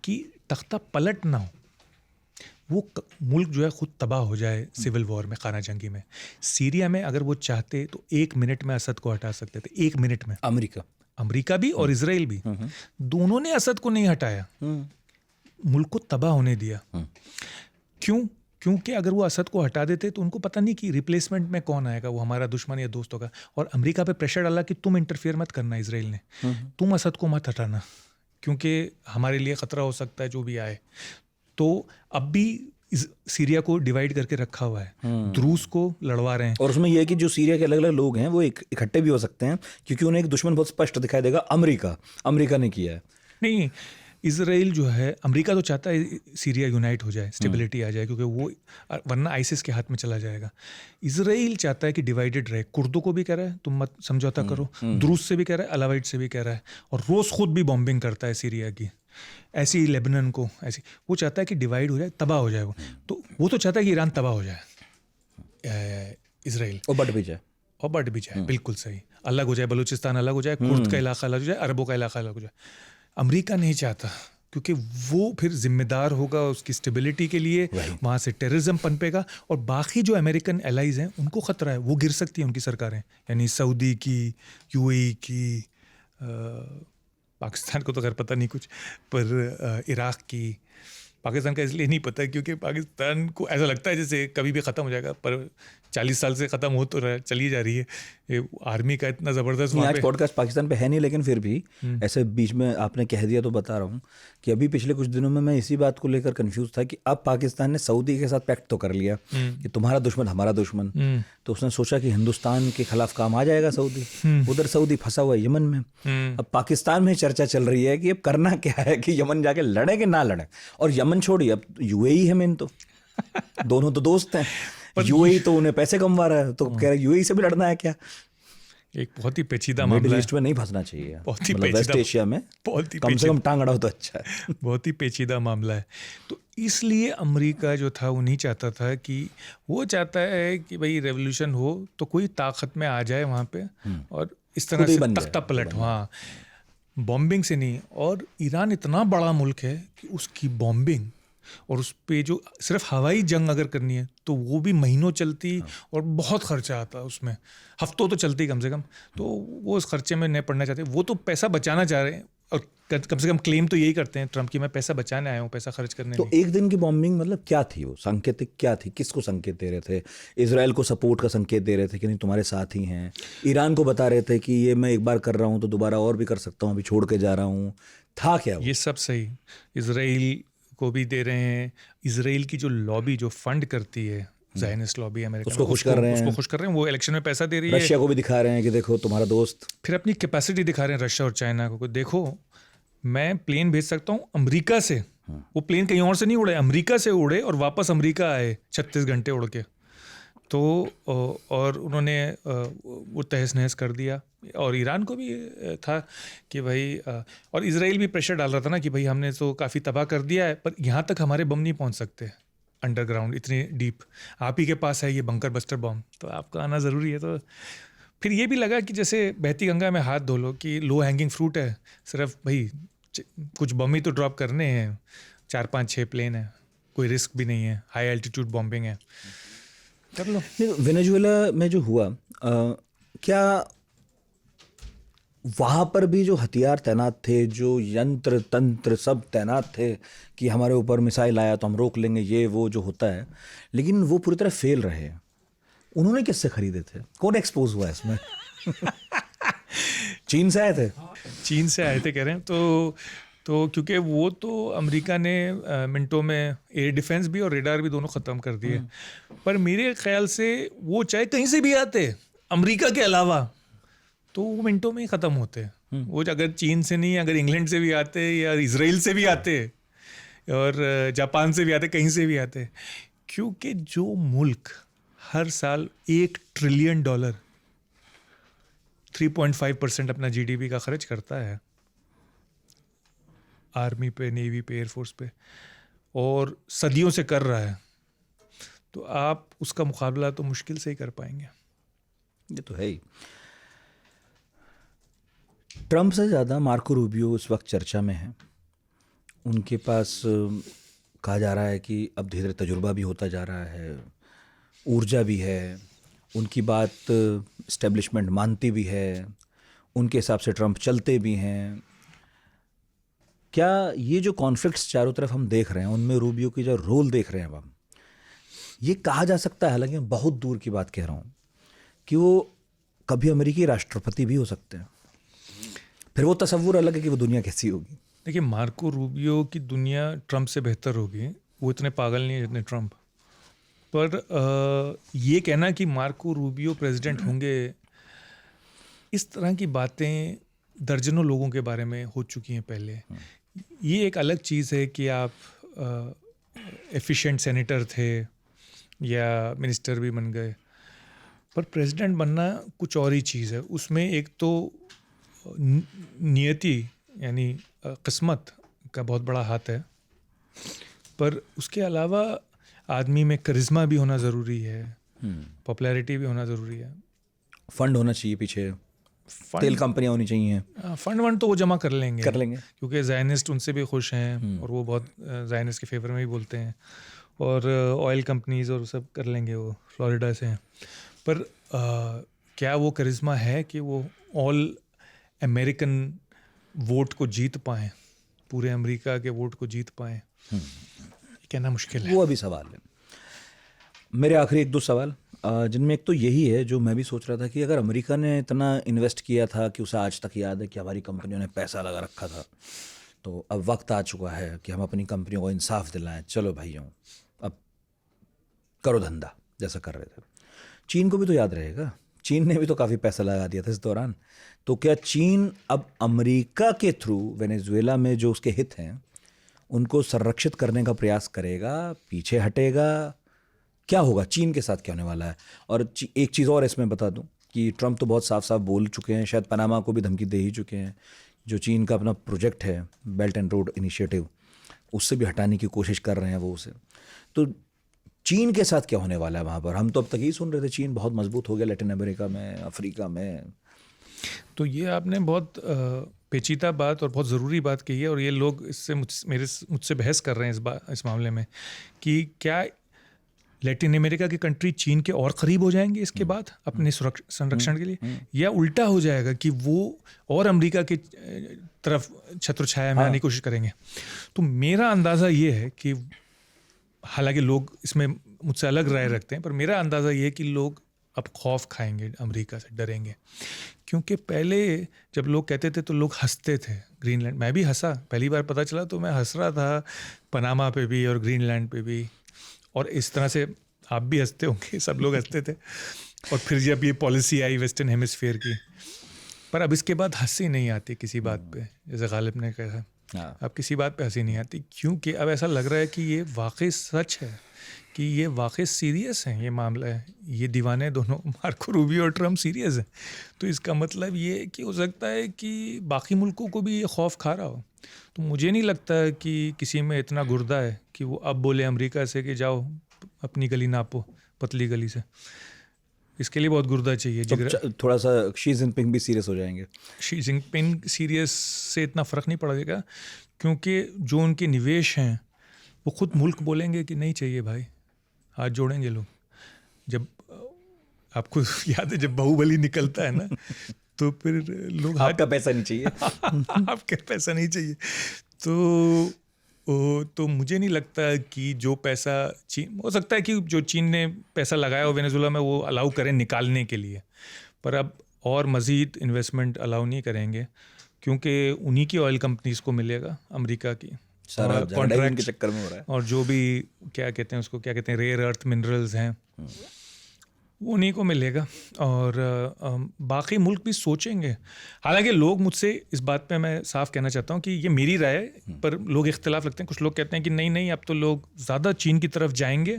A: कि तख्ता पलट ना हो, वो मुल्क जो है खुद तबाह हो जाए सिविल वॉर में, खाना जंगी में। सीरिया में अगर वो चाहते तो 1 मिनट में असद को हटा सकते थे, 1 मिनट में। अमेरिका भी और इजराइल भी, दोनों ने असद को नहीं हटाया, मुल्क को तबाह होने दिया। क्योंकि अगर वो असद को हटा देते तो उनको पता नहीं कि रिप्लेसमेंट में कौन आएगा, वो हमारा दुश्मन या दोस्त होगा। और अमेरिका पे प्रेशर डाला कि तुम इंटरफेयर मत करना, इसराइल ने, तुम असद को मत हटाना क्योंकि हमारे लिए ख़तरा हो सकता है जो भी आए। तो अब भी सीरिया को डिवाइड करके रखा हुआ है, द्रूस को लड़वा रहे हैं।
C: और उसमें यह है कि जो सीरिया के अलग अलग लोग हैं वो इकट्ठे भी हो सकते हैं, क्योंकि उन्हें एक दुश्मन बहुत स्पष्ट दिखाई देगा, अमेरिका ने किया है।
A: नहीं, इसराइल जो है, अमेरिका तो चाहता है सीरिया यूनाइट हो जाए, स्टेबिलिटी आ जाए, क्योंकि वो वरना आईसिस के हाथ में चला जाएगा। इसराइल चाहता है कि डिवाइडेड रहे, कुर्दों को भी कह रहा है तुम मत समझौता करो, द्रूस से भी कह रहा है, अलावाइट से भी कह रहा है, और रोज़ खुद भी बॉम्बिंग करता है सीरिया की, ऐसी लेबनान को, ऐसी वो चाहता है कि डिवाइड हो जाए, तबाह हो जाए वो। तो वो तो चाहता है कि ईरान तबाह हो जाए, इसराइल,
C: और बढ़ भी जाए।
A: बिल्कुल सही, अलग हो जाए, बलूचिस्तान अलग हो जाए, कुर्द का इलाका अलग हो जाए, अरबों का इलाका अलग हो जाए। अमेरिका नहीं चाहता, क्योंकि वो फिर जिम्मेदार होगा उसकी स्टेबिलिटी के लिए, वहाँ से टेररिज्म पनपेगा, और बाकी जो अमेरिकन एलाइज हैं उनको ख़तरा है, वो गिर सकती हैं उनकी सरकारें, यानी सऊदी की, यूएई की, पाकिस्तान को तो खैर पता नहीं कुछ, पर इराक़ की। पाकिस्तान का इसलिए नहीं पता क्योंकि पाकिस्तान को ऐसा लगता है जैसे कभी भी ख़त्म हो जाएगा, पर 40 साल से ख़त्म हो तो रहा, चली जा रही है, ये आर्मी का इतना ज़बरदस्त वहाँ पे।
C: आज पॉडकास्ट पाकिस्तान पे है नहीं, लेकिन फिर भी ऐसे बीच में आपने कह दिया तो बता रहा हूँ कि अभी पिछले कुछ दिनों में मैं इसी बात को लेकर कंफ्यूज था कि अब पाकिस्तान ने सऊदी के साथ पैक्ट तो कर लिया कि तुम्हारा दुश्मन हमारा दुश्मन, तो उसने सोचा कि हिंदुस्तान के खिलाफ काम आ जाएगा सऊदी। उधर सऊदी फंसा हुआ है यमन में। अब पाकिस्तान में चर्चा चल रही है कि अब करना क्या है, कि यमन जाके लड़े कि ना लड़े। और यमन छोड़िए, अब यूएई है मेन, तो दोनों तो दोस्त हैं। यूएई तो उन्हें पैसे कमवा रहा है, तो कह रहे यूएई से भी लड़ना है क्या?
A: एक बहुत ही पेचीदा मामला है।
C: मिडिल ईस्ट में नहीं फंसना चाहिए,
A: बहुत ही
C: मतलब वेस्ट एशिया में
A: बहुत ही
C: कम से कम टांग अड़ाओ तो अच्छा है।
A: बहुत ही पेचीदा मामला है। तो इसलिए अमेरिका जो था वो नहीं चाहता था, कि वो चाहता है कि भाई रेवोल्यूशन हो तो कोई ताकत में आ जाए वहाँ पे और इस तरह से तख्ता पलट। हाँ, बॉम्बिंग से नहीं। और ईरान इतना बड़ा मुल्क है कि उसकी बॉम्बिंग और उस पे जो सिर्फ हवाई जंग अगर करनी है तो वो भी महीनों चलती और बहुत खर्चा आता है उसमें, हफ्तों तो चलती कम से कम। तो वो उस खर्चे में नहीं पड़ना चाहते, वो तो पैसा बचाना चाह रहे हैं, और कम से कम क्लेम तो यही करते हैं ट्रम्प की, मैं पैसा बचाने आया हूँ, पैसा खर्च करने
C: तो
A: नहीं।
C: एक दिन की बॉम्बिंग मतलब क्या थी, वो सांकेतिक क्या थी, किसको संकेत दे रहे थे? इजराइल को सपोर्ट का संकेत दे रहे थे कि नहीं तुम्हारे साथ ही हैं? ईरान को बता रहे थे कि ये मैं एक बार कर रहा हूँ तो दोबारा और भी कर सकता हूँ, अभी छोड़ के जा रहा हूँ? था क्या वो?
A: ये सब सही, इसराइल को भी दे रहे हैं। इसराइल की जो लॉबी जो फंड करती है, ज़ायनिस्ट लॉबी अमेरिका,
C: उसको खुश कर रहे हैं,
A: उसको खुश कर रहे हैं, वो इलेक्शन में पैसा दे रही है।
C: रशिया को भी दिखा रहे हैं कि देखो तुम्हारा दोस्त। फिर
A: अपनी कैपेसिटी दिखा रहे हैं रशिया और चाइना को, देखो मैं प्लेन भेज सकता हूँ अमेरिका से, वो प्लेन कहीं और से नहीं उड़े, अमेरिका से उड़े और वापस अमेरिका आए 36 घंटे उड़ के। तो और उन्होंने वो तहस नहस कर दिया। और ईरान को भी था कि भाई, और इजराइल भी प्रेशर डाल रहा था ना कि भाई हमने तो काफ़ी तबाह कर दिया है, पर यहाँ तक हमारे बम नहीं पहुँच सकते अंडरग्राउंड इतनी डीप, आप ही के पास है ये बंकर बस्टर बम, तो आपका आना ज़रूरी है। तो फिर ये भी लगा कि जैसे बहती गंगा में हाथ धो लो, कि लो हैंगिंग फ्रूट है, सिर्फ भाई कुछ बम ही तो ड्रॉप करने हैं, 4-5-6 प्लेन है, कोई रिस्क भी नहीं है, हाई एल्टीट्यूड बॉम्बिंग है, कर लो।
C: वेनेजुएला में जो हुआ, क्या वहाँ पर भी जो हथियार तैनात थे, जो यंत्र तंत्र सब तैनात थे कि हमारे ऊपर मिसाइल आया तो हम रोक लेंगे, ये वो जो होता है, लेकिन वो पूरी तरह फेल रहे? उन्होंने किससे खरीदे थे? कौन एक्सपोज हुआ इसमें? चीन से आए थे?
A: चीन से आए थे कह रहे हैं। तो क्योंकि वो तो अमेरिका ने मिनटों में एयर डिफेंस भी और रेडार भी दोनों ख़त्म कर दिए। पर मेरे ख्याल से वो चाहे कहीं से भी आते अमेरिका के अलावा, तो वो मिनटों में ही ख़त्म होते। वो अगर चीन से नहीं, अगर इंग्लैंड से भी आते या इसराइल से भी आते और जापान से भी आते, कहीं से भी आते, क्योंकि जो मुल्क हर साल $1 ट्रिलियन 3.5% अपना GDP का खर्च करता है आर्मी पे, नेवी पे, एयरफोर्स पे, और सदियों से कर रहा है, तो आप उसका मुकाबला तो मुश्किल से ही कर पाएंगे।
C: ये तो है ही। ट्रम्प से ज़्यादा मार्को रूबियो इस वक्त चर्चा में है। उनके पास कहा जा रहा है कि अब धीरे धीरे तजुर्बा भी होता जा रहा है, ऊर्जा भी है, उनकी बात इस्टेब्लिशमेंट मानती भी है, उनके हिसाब से ट्रम्प चलते भी हैं। क्या ये जो कॉन्फ्लिक्ट्स चारों तरफ हम देख रहे हैं, उनमें रूबियो की जो रोल देख रहे हैं हम, ये कहा जा सकता है, हालांकि मैं बहुत दूर की बात कह रहा हूँ, कि वो कभी अमेरिकी राष्ट्रपति भी हो सकते हैं। फिर वो तसव्वुर अलग है कि वो दुनिया कैसी होगी।
A: देखिए, मार्को रूबियो की दुनिया ट्रंप से बेहतर होगी, वो इतने पागल नहीं है जितने ट्रंप। पर ये कहना कि मार्को रूबियो प्रेसिडेंट होंगे, इस तरह की बातें दर्जनों लोगों के बारे में हो चुकी हैं पहले। ये एक अलग चीज़ है कि आप एफिशिएंट सेनेटर थे या मिनिस्टर भी बन गए, पर प्रेसिडेंट बनना कुछ और ही चीज़ है। उसमें एक तो नियति यानी किस्मत का बहुत बड़ा हाथ है, पर उसके अलावा आदमी में करिश्मा भी होना ज़रूरी है, पॉपुलैरिटी भी होना ज़रूरी है,
C: फंड होना चाहिए पीछे, तेल कंपनियां होनी चाहिए।
A: फंड तो वो जमा कर लेंगे
C: क्योंकि
A: ज़ायनिस्ट उनसे भी खुश हैं और वो बहुत ज़ायनिस्ट के फेवर में भी बोलते हैं, और ऑयल कंपनीज और सब कर लेंगे, वो फ्लोरिडा से हैं। पर क्या वो करिश्मा है कि वो ऑल अमेरिकन वोट को जीत पाएँ, पूरे अमेरिका के वोट को जीत पाएँ? कहना मुश्किल है।
C: वो अभी सवाल है। मेरे आखिरी एक दो सवाल, जिनमें एक तो यही है जो मैं भी सोच रहा था कि अगर अमेरिका ने इतना इन्वेस्ट किया था कि उसे आज तक याद है कि हमारी कंपनियों ने पैसा लगा रखा था, तो अब वक्त आ चुका है कि हम अपनी कंपनियों को इंसाफ दिलाएं। चलो भाइयों, अब करो धंधा जैसा कर रहे थे। चीन को भी तो याद रहेगा, चीन ने भी तो काफ़ी पैसा लगा दिया था इस दौरान। तो क्या चीन अब अमेरिका के थ्रू वेनेजुएला में जो उसके हित हैं उनको संरक्षित करने का प्रयास करेगा, पीछे हटेगा? क्या होगा, चीन के साथ क्या होने वाला है? और एक चीज़ और इसमें बता दूं कि ट्रंप तो बहुत साफ साफ बोल चुके हैं, शायद पनामा को भी धमकी दे ही चुके हैं, जो चीन का अपना प्रोजेक्ट है बेल्ट एंड रोड इनिशिएटिव, उससे भी हटाने की कोशिश कर रहे हैं वो उसे। तो चीन के साथ क्या होने वाला है वहाँ पर? हम तो अब तक ही सुन रहे थे चीन बहुत मजबूत हो गया लैटिन अमेरिका में, अफ्रीका में।
A: तो ये आपने बहुत पेचीदा बात और बहुत ज़रूरी बात कही है, और ये लोग इससे मुझसे बहस कर रहे हैं इस मामले में कि क्या लैटिन अमेरिका की कंट्री चीन के और करीब हो जाएंगे इसके बाद अपने संरक्षण के लिए, या उल्टा हो जाएगा कि वो और अमेरिका की तरफ छत्रछाया में आने की कोशिश करेंगे? तो मेरा अंदाज़ा ये है कि, हालांकि लोग इसमें मुझसे अलग राय रखते हैं, पर मेरा अंदाज़ा ये है कि लोग अब खौफ खाएंगे अमेरिका से, डरेंगे। क्योंकि पहले जब लोग कहते थे तो लोग हंसते थे, ग्रीनलैंड, मैं भी हंसा, पहली बार पता चला तो मैं हंस रहा था, पनामा पे भी और ग्रीनलैंड पे भी, और इस तरह से आप भी हंसते होंगे, सब लोग हंसते थे। और फिर जब ये पॉलिसी आई वेस्टर्न हेमिस्फीयर की, पर अब इसके बाद हंसी नहीं आती किसी बात पे, जैसे गालिब ने कहा, अब किसी बात पे हंसी नहीं आती, क्योंकि अब ऐसा लग रहा है कि ये वाकई सच है, कि ये वाकई सीरियस है, ये मामला है, ये दीवाने दोनों मार्को रूबियो और ट्रम्प सीरियस हैं। तो इसका मतलब ये कि हो सकता है कि बाकी मुल्कों को भी ये खौफ खा रहा हो। तो मुझे नहीं लगता कि किसी में इतना गुर्दा है कि वो अब बोले अमेरिका से कि जाओ अपनी गली नापो पतली गली से। इसके लिए बहुत गुर्दा चाहिए।
C: तो थोड़ा सा शी जिनपिंग भी सीरियस हो जाएंगे।
A: शी जिनपिंग सीरियस से इतना फ़र्क नहीं पड़ेगा, क्योंकि जो उनके निवेश हैं वो खुद मुल्क बोलेंगे कि नहीं चाहिए भाई, हाथ जोड़ेंगे लोग। जब आपको याद है जब बाहुबली निकलता है ना, तो फिर लोग
C: आपका पैसा नहीं चाहिए
A: आपका पैसा नहीं चाहिए। तो मुझे नहीं लगता कि जो पैसा चीन, हो सकता है कि जो चीन ने पैसा लगाया हो वेनेजुएला में वो अलाउ करें निकालने के लिए, पर अब और मज़ीद इन्वेस्टमेंट अलाउ नहीं करेंगे, क्योंकि उन्हीं की ऑयल कंपनीज को मिलेगा अमेरिका की
C: सारा कॉन्ट्रैक्ट के चक्कर में हो रहा है,
A: और जो भी क्या कहते हैं उसको, क्या कहते हैं, रेयर अर्थ मिनरल्स हैं, वो उन्हीं को मिलेगा। और बाकी मुल्क भी सोचेंगे। हालांकि लोग मुझसे इस बात पे मैं साफ कहना चाहता हूँ कि ये मेरी राय है, पर लोग इख्तिलाफ रखते हैं। कुछ लोग कहते हैं कि नहीं नहीं, अब तो लोग ज़्यादा चीन की तरफ जाएंगे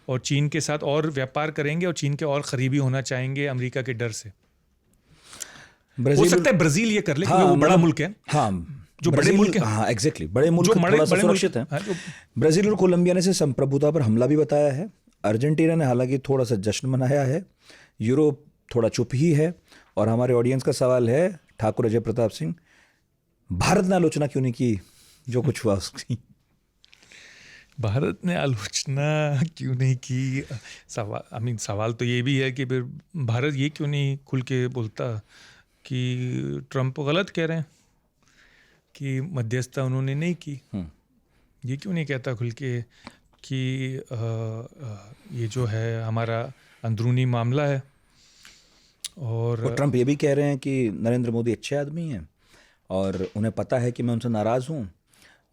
A: और चीन के साथ और व्यापार करेंगे और चीन के और करीबी होना चाहेंगे अमेरिका के डर से। हो सकता है ब्राज़ील ये कर ले, क्योंकि वो बड़ा मुल्क है।
C: हाँ,
A: जो बड़े मुल्क हैं,
C: हाँ एग्जैक्टली, बड़े मुल्क थोड़ा सा सुरक्षित हैं। ब्राज़ील और कोलंबिया ने संप्रभुता पर हमला भी बताया है। अर्जेंटीना ने हालांकि थोड़ा सा जश्न मनाया है। यूरोप थोड़ा चुप ही है। और हमारे ऑडियंस का सवाल है, ठाकुर अजय प्रताप सिंह, भारत ने आलोचना क्यों नहीं की जो कुछ हुआ उसकी?
A: भारत ने आलोचना क्यों नहीं की? सवाल तो ये भी है कि फिर भारत ये क्यों नहीं खुल के बोलता कि ट्रंप गलत कह रहे हैं कि मध्यस्थता उन्होंने नहीं की? ये क्यों नहीं कहता खुल के? कि ये जो है हमारा अंदरूनी मामला है। और
C: ट्रंप ये भी कह रहे हैं कि नरेंद्र मोदी अच्छे आदमी हैं और उन्हें पता है कि मैं उनसे नाराज़ हूँ,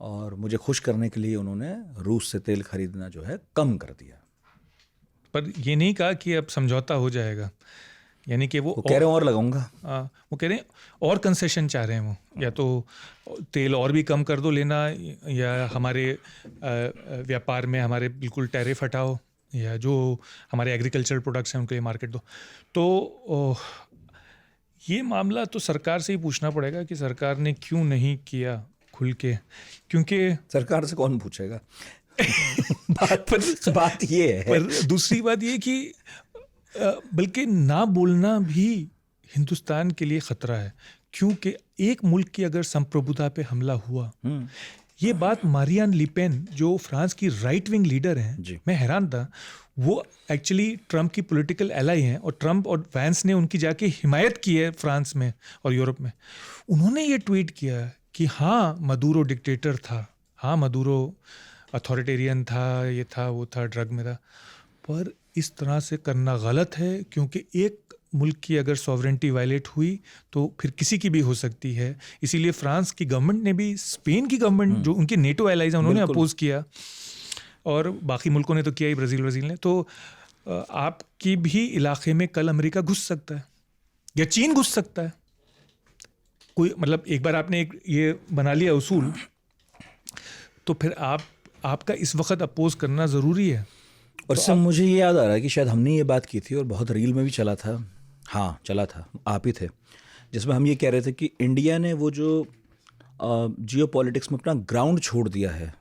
C: और मुझे खुश करने के लिए उन्होंने रूस से तेल खरीदना जो है कम कर दिया।
A: पर ये नहीं कहा कि अब समझौता हो जाएगा, यानी कि वो
C: कह रहे हैं और लगाऊंगा।
A: वो कह रहे हैं और कंसेशन चाह रहे हैं वो, या तो तेल और भी कम कर दो लेना, या हमारे व्यापार में हमारे बिल्कुल टैरिफ हटाओ, या जो हमारे एग्रीकल्चर प्रोडक्ट्स हैं उनके लिए मार्केट दो। तो ये मामला तो सरकार से ही पूछना पड़ेगा कि सरकार ने क्यों नहीं किया खुल के, क्योंकि
C: सरकार से कौन पूछेगा? बात ये है।
A: पर दूसरी बात ये कि बल्कि ना बोलना भी हिंदुस्तान के लिए खतरा है, क्योंकि एक मुल्क की अगर संप्रभुता पे हमला हुआ, ये बात मारियान लिपेन जो फ्रांस की राइट विंग लीडर हैं, मैं हैरान था। वो एक्चुअली ट्रंप की पॉलिटिकल एलाई हैं, और ट्रंप और वैंस ने उनकी जाके हिमायत की है फ्रांस में और यूरोप में। उन्होंने ये ट्वीट किया कि हाँ मदुरो डिक्टेटर था, हाँ मदुरो अथॉरिटेरियन था, ये था वो था, ड्रग में था, पर इस तरह से करना गलत है, क्योंकि एक मुल्क की अगर सॉवरेंटी वायलेट हुई तो फिर किसी की भी हो सकती है। इसीलिए फ्रांस की गवर्नमेंट ने भी स्पेन की गवर्नमेंट जो उनके नेटो एलाइज हैं उन्होंने अपोज किया, और बाकी मुल्कों ने तो किया ही, ब्राज़ील ने। तो आपकी भी इलाके में कल अमेरिका घुस सकता है या चीन घुस सकता है। कोई मतलब एक बार आपने एक ये बना लिया उसूल, तो फिर आपका इस वक्त अपोज करना ज़रूरी है।
C: और इससे मुझे ये याद आ रहा है कि शायद हमने ये बात की थी और बहुत रील में भी चला था, हाँ चला था, आप ही थे, जिसमें हम ये कह रहे थे कि इंडिया ने वो जो जियो पॉलिटिक्स में अपना ग्राउंड छोड़ दिया है,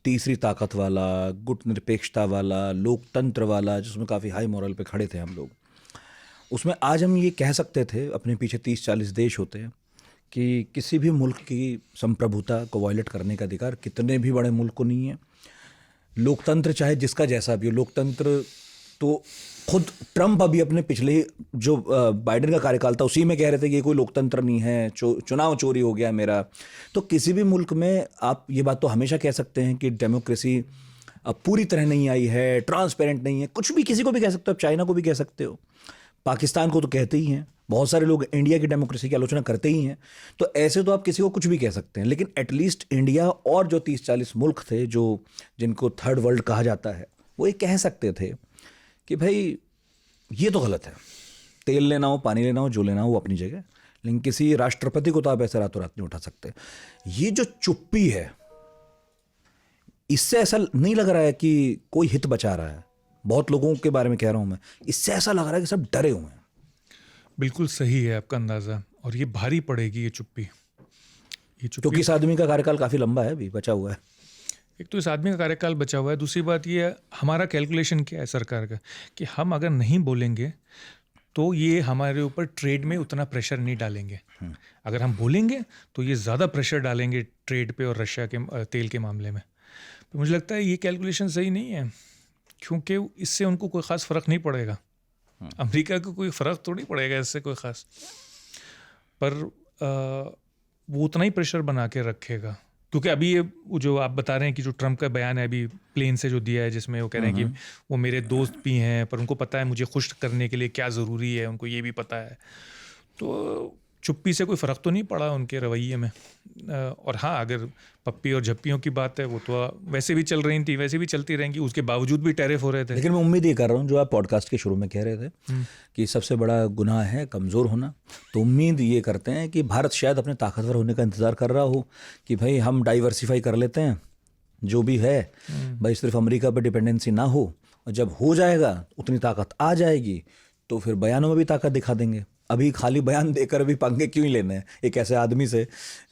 C: तीसरी ताकत वाला, गुटनिरपेक्षता वाला, लोकतंत्र वाला, जिसमें काफ़ी हाई मॉरल पे खड़े थे हम लोग, उसमें आज हम ये कह सकते थे, अपने पीछे 30-40 देश होते हैं, कि किसी भी मुल्क की संप्रभुता को वायलेट करने का अधिकार कितने भी बड़े मुल्क को नहीं है। लोकतंत्र चाहे जिसका जैसा भी हो, लोकतंत्र तो खुद ट्रंप अभी अपने पिछले जो बाइडेन का कार्यकाल था उसी में कह रहे थे कि ये कोई लोकतंत्र नहीं है, चुनाव चोरी हो गया मेरा। तो किसी भी मुल्क में आप ये बात तो हमेशा कह सकते हैं कि डेमोक्रेसी अब पूरी तरह नहीं आई है, ट्रांसपेरेंट नहीं है, कुछ भी किसी को भी कह सकते हो, चाइना को भी कह सकते हो, पाकिस्तान को तो कहते ही हैं, बहुत सारे लोग इंडिया की डेमोक्रेसी की आलोचना करते ही हैं। तो ऐसे तो आप किसी को कुछ भी कह सकते हैं, लेकिन एटलीस्ट इंडिया और जो 30-40 मुल्क थे जो जिनको थर्ड वर्ल्ड कहा जाता है, वो ये कह सकते थे कि भाई ये तो गलत है, तेल लेना हो, पानी लेना हो, जो लेना हो वो अपनी जगह, लेकिन किसी राष्ट्रपति को तो आप ऐसे रातों रात नहीं उठा सकते। ये जो चुप्पी है, इससे ऐसा नहीं लग रहा है कि कोई हित बचा रहा है। बहुत लोगों के बारे में कह रहा हूं मैं, इससे ऐसा लग रहा है कि सब डरे हुए हैं।
A: बिल्कुल सही है आपका अंदाज़ा, और ये भारी पड़ेगी ये चुप्पी।
C: क्योंकि इस आदमी का कार्यकाल काफ़ी लंबा है, अभी बचा हुआ है।
A: एक तो इस आदमी का कार्यकाल बचा हुआ है, दूसरी बात ये है हमारा कैलकुलेशन क्या है सरकार का, कि हम अगर नहीं बोलेंगे तो ये हमारे ऊपर ट्रेड में उतना प्रेशर नहीं डालेंगे। अगर हम बोलेंगे तो ये ज़्यादा प्रेशर डालेंगे ट्रेड पे और रशिया के तेल के मामले में। तो मुझे लगता है ये कैलकुलेशन सही नहीं है, क्योंकि इससे उनको कोई ख़ास फ़र्क नहीं पड़ेगा। अमेरिका को कोई फ़र्क तो नहीं पड़ेगा इससे कोई ख़ास, पर वो उतना ही प्रेशर बना के रखेगा। क्योंकि अभी ये जो आप बता रहे हैं कि जो ट्रंप का बयान है अभी प्लेन से जो दिया है, जिसमें वो कह रहे हैं कि वो मेरे दोस्त भी हैं, पर उनको पता है मुझे खुश करने के लिए क्या ज़रूरी है, उनको ये भी पता है। तो चुप्पी से कोई फ़र्क तो नहीं पड़ा उनके रवैये में। और हाँ, अगर पप्पी और झप्पियों की बात है, वो तो वैसे भी चल रही थी, वैसे भी चलती रहेंगी, उसके बावजूद भी टैरिफ हो रहे थे।
C: लेकिन मैं उम्मीद ये कर रहा हूँ, जो आप पॉडकास्ट के शुरू में कह रहे थे कि सबसे बड़ा गुनाह है कमज़ोर होना, तो उम्मीद ये करते हैं कि भारत शायद अपने ताकतवर होने का इंतज़ार कर रहा हो कि भाई हम डाइवर्सिफाई कर लेते हैं, जो भी है भाई सिर्फ अमेरिका पर डिपेंडेंसी ना हो, और जब हो जाएगा उतनी ताकत आ जाएगी तो फिर बयानों में भी ताकत दिखा देंगे। अभी खाली बयान देकर भी पंगे क्यों ही लेने हैं एक ऐसे आदमी से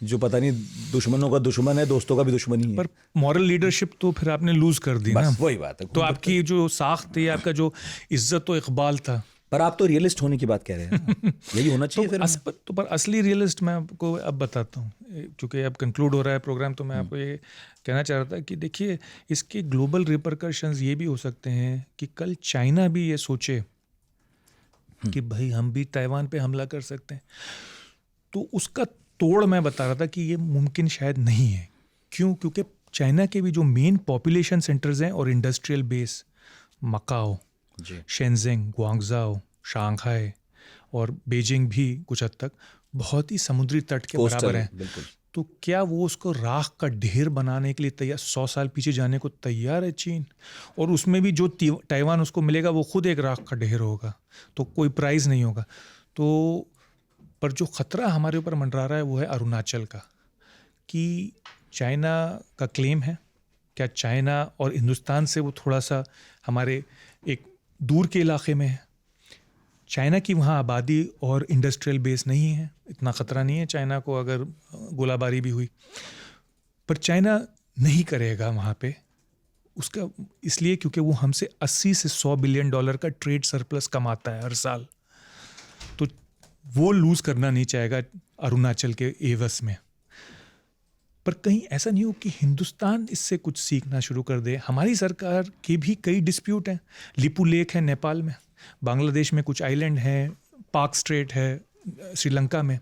C: जो पता नहीं दुश्मनों का दुश्मन है, दोस्तों का भी दुश्मन ही है।
A: पर मॉरल लीडरशिप तो फिर आपने लूज कर दी ना,
C: वही बात है।
A: तो आपकी जो साख्त थी, आपका जो इज्जत और इकबाल था।
C: पर आप तो रियलिस्ट होने की बात कह रहे हैं, यही होना चाहिए फिर।
A: तो पर असली रियलिस्ट मैं आपको अब बताता हूँ, क्योंकि अब कंक्लूड हो रहा है प्रोग्राम, तो मैं आपको ये कहना चाह रहा था कि देखिए इसके ग्लोबल रिपरकशंस ये भी हो सकते हैं कि कल चाइना भी ये सोचे कि भाई हम भी ताइवान पे हमला कर सकते हैं। तो उसका तोड़ मैं बता रहा था कि ये मुमकिन शायद नहीं है। क्यों? क्योंकि चाइना के भी जो मेन पॉपुलेशन सेंटर्स हैं और इंडस्ट्रियल बेस, मकाओ,
C: जी
A: शेंजिंग, ग्वांगझाओ, शांघाई और बीजिंग भी कुछ हद तक बहुत ही समुद्री तट के
C: कोस्टल,
A: बराबर हैं।
C: बिल्कुल।
A: तो क्या वो उसको राख का ढेर बनाने के लिए तैयार, 100 साल पीछे जाने को तैयार है चीन? और उसमें भी जो ताइवान उसको मिलेगा वो खुद एक राख का ढेर होगा, तो कोई प्राइज़ नहीं होगा। तो पर जो ख़तरा हमारे ऊपर मंडरा रहा है वो है अरुणाचल का, कि चाइना का क्लेम है, क्या चाइना और हिंदुस्तान से वो थोड़ा सा हमारे एक दूर के इलाके में है। चाइना की वहाँ आबादी और इंडस्ट्रियल बेस नहीं है, इतना ख़तरा नहीं है चाइना को अगर गोलाबारी भी हुई। पर चाइना नहीं करेगा वहाँ पे उसका, इसलिए क्योंकि वो हमसे 80 से 100 बिलियन डॉलर का ट्रेड सरप्लस कमाता है हर साल, तो वो लूज़ करना नहीं चाहेगा अरुणाचल के एवज में। पर कहीं ऐसा नहीं हो कि हिंदुस्तान इससे कुछ सीखना शुरू कर दे। हमारी सरकार के भी कई डिस्प्यूट हैं, लिपू लेक है नेपाल में, बांग्लादेश में कुछ आइलैंड हैं, पाक स्ट्रेट है श्रीलंका में।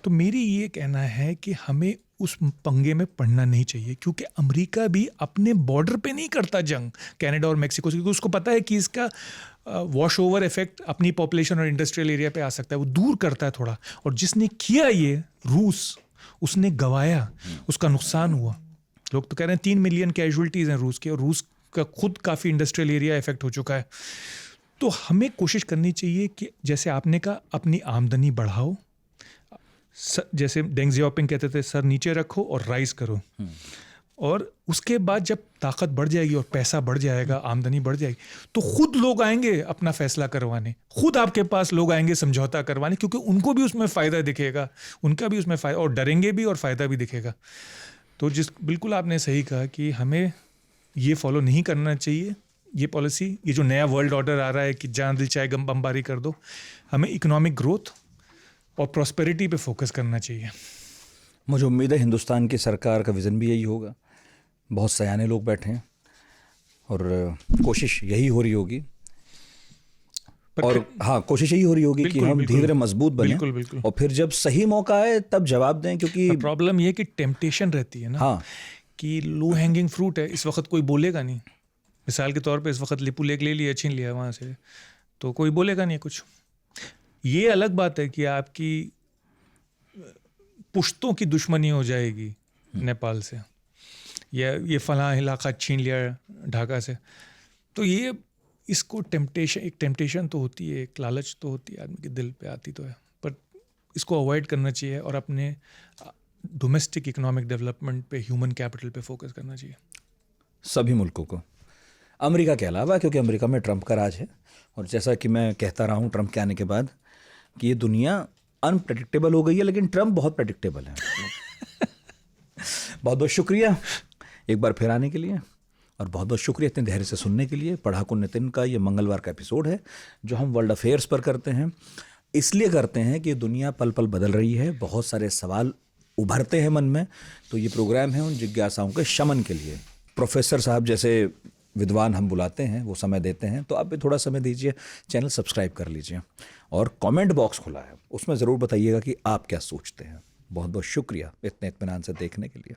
A: तो मेरी ये कहना है कि हमें उस पंगे में पड़ना नहीं चाहिए, क्योंकि अमेरिका भी अपने बॉर्डर पे नहीं करता जंग कनाडा और मेक्सिको से, क्योंकि उसको पता है कि इसका वॉश ओवर इफेक्ट अपनी पॉपुलेशन और इंडस्ट्रियल एरिया पे आ सकता है, वो दूर करता है थोड़ा। और जिसने किया ये रूस, उसने गवाया, उसका नुकसान हुआ। लोग तो कह रहे हैं 3 मिलियन कैजुअलिटीज़ हैं रूस के, और रूस का खुद काफ़ी इंडस्ट्रियल एरिया इफेक्ट हो चुका है। तो हमें कोशिश करनी चाहिए कि जैसे आपने कहा, अपनी आमदनी बढ़ाओ, जैसे डेंग जियाओपिंग कहते थे, सर नीचे रखो और राइज करो। और उसके बाद जब ताकत बढ़ जाएगी और पैसा बढ़ जाएगा, आमदनी बढ़ जाएगी, तो खुद लोग आएंगे अपना फैसला करवाने, खुद आपके पास लोग आएंगे समझौता करवाने, क्योंकि उनको भी उसमें फ़ायदा दिखेगा, उनका भी उसमें फ़ायदा, और डरेंगे भी और फ़ायदा भी दिखेगा। तो बिल्कुल आपने सही कहा कि हमें ये फॉलो नहीं करना चाहिए, ये पॉलिसी, ये जो नया वर्ल्ड ऑर्डर आ रहा है कि जहाँ दिल चाहे बमबारी कर दो। हमें इकोनॉमिक ग्रोथ और प्रॉस्पेरिटी पे फोकस करना चाहिए।
C: मुझे उम्मीद है हिंदुस्तान की सरकार का विज़न भी यही होगा। बहुत सयाने लोग बैठे हैं और कोशिश यही हो रही होगी, और हाँ, कोशिश यही हो रही होगी कि हम धीरे धीरे मजबूत बने,
A: बिल्कुल।
C: और फिर जब सही मौका आए तब जवाब दें, क्योंकि
A: प्रॉब्लम ये कि टेम्पटेशन रहती है ना,
C: हाँ,
A: कि लो हैंगिंग फ्रूट है, इस वक्त कोई बोलेगा नहीं। मिसाल के तौर पे इस वक्त लिपू लेक ले लिया, छीन लिया वहाँ से, तो कोई बोलेगा नहीं कुछ। ये अलग बात है कि आपकी पुश्तों की दुश्मनी हो जाएगी नेपाल से, या ये फलां इलाका छीन लिया ढाका से, तो ये इसको एक टेम्पटेशन तो होती है, एक लालच तो होती है, आदमी के दिल पे आती तो है, पर इसको अवॉइड करना चाहिए और अपने डोमेस्टिक इकोनॉमिक डेवलपमेंट पे, ह्यूमन कैपिटल पे फोकस करना चाहिए
C: सभी मुल्कों को, अमेरिका के अलावा, क्योंकि अमेरिका में ट्रंप का राज है। और जैसा कि मैं कहता रहा हूँ ट्रंप के आने के बाद कि ये दुनिया अनप्रेडिक्टेबल हो गई है, लेकिन ट्रंप बहुत प्रेडिक्टेबल है। बहुत बहुत शुक्रिया एक बार फिर आने के लिए, और बहुत बहुत शुक्रिया इतने धैर्य से सुनने के लिए। पढ़ाकू नितिन का ये मंगलवार का एपिसोड है जो हम वर्ल्ड अफेयर्स पर करते हैं। इसलिए करते हैं कि दुनिया पल पल बदल रही है, बहुत सारे सवाल उभरते हैं मन में, तो ये प्रोग्राम है उन जिज्ञासाओं के शमन के लिए। प्रोफेसर साहब जैसे विद्वान हम बुलाते हैं, वो समय देते हैं, तो आप भी थोड़ा समय दीजिए, चैनल सब्सक्राइब कर लीजिए, और कमेंट बॉक्स खुला है, उसमें ज़रूर बताइएगा कि आप क्या सोचते हैं। बहुत बहुत शुक्रिया इतने इत्मीनान से देखने के लिए।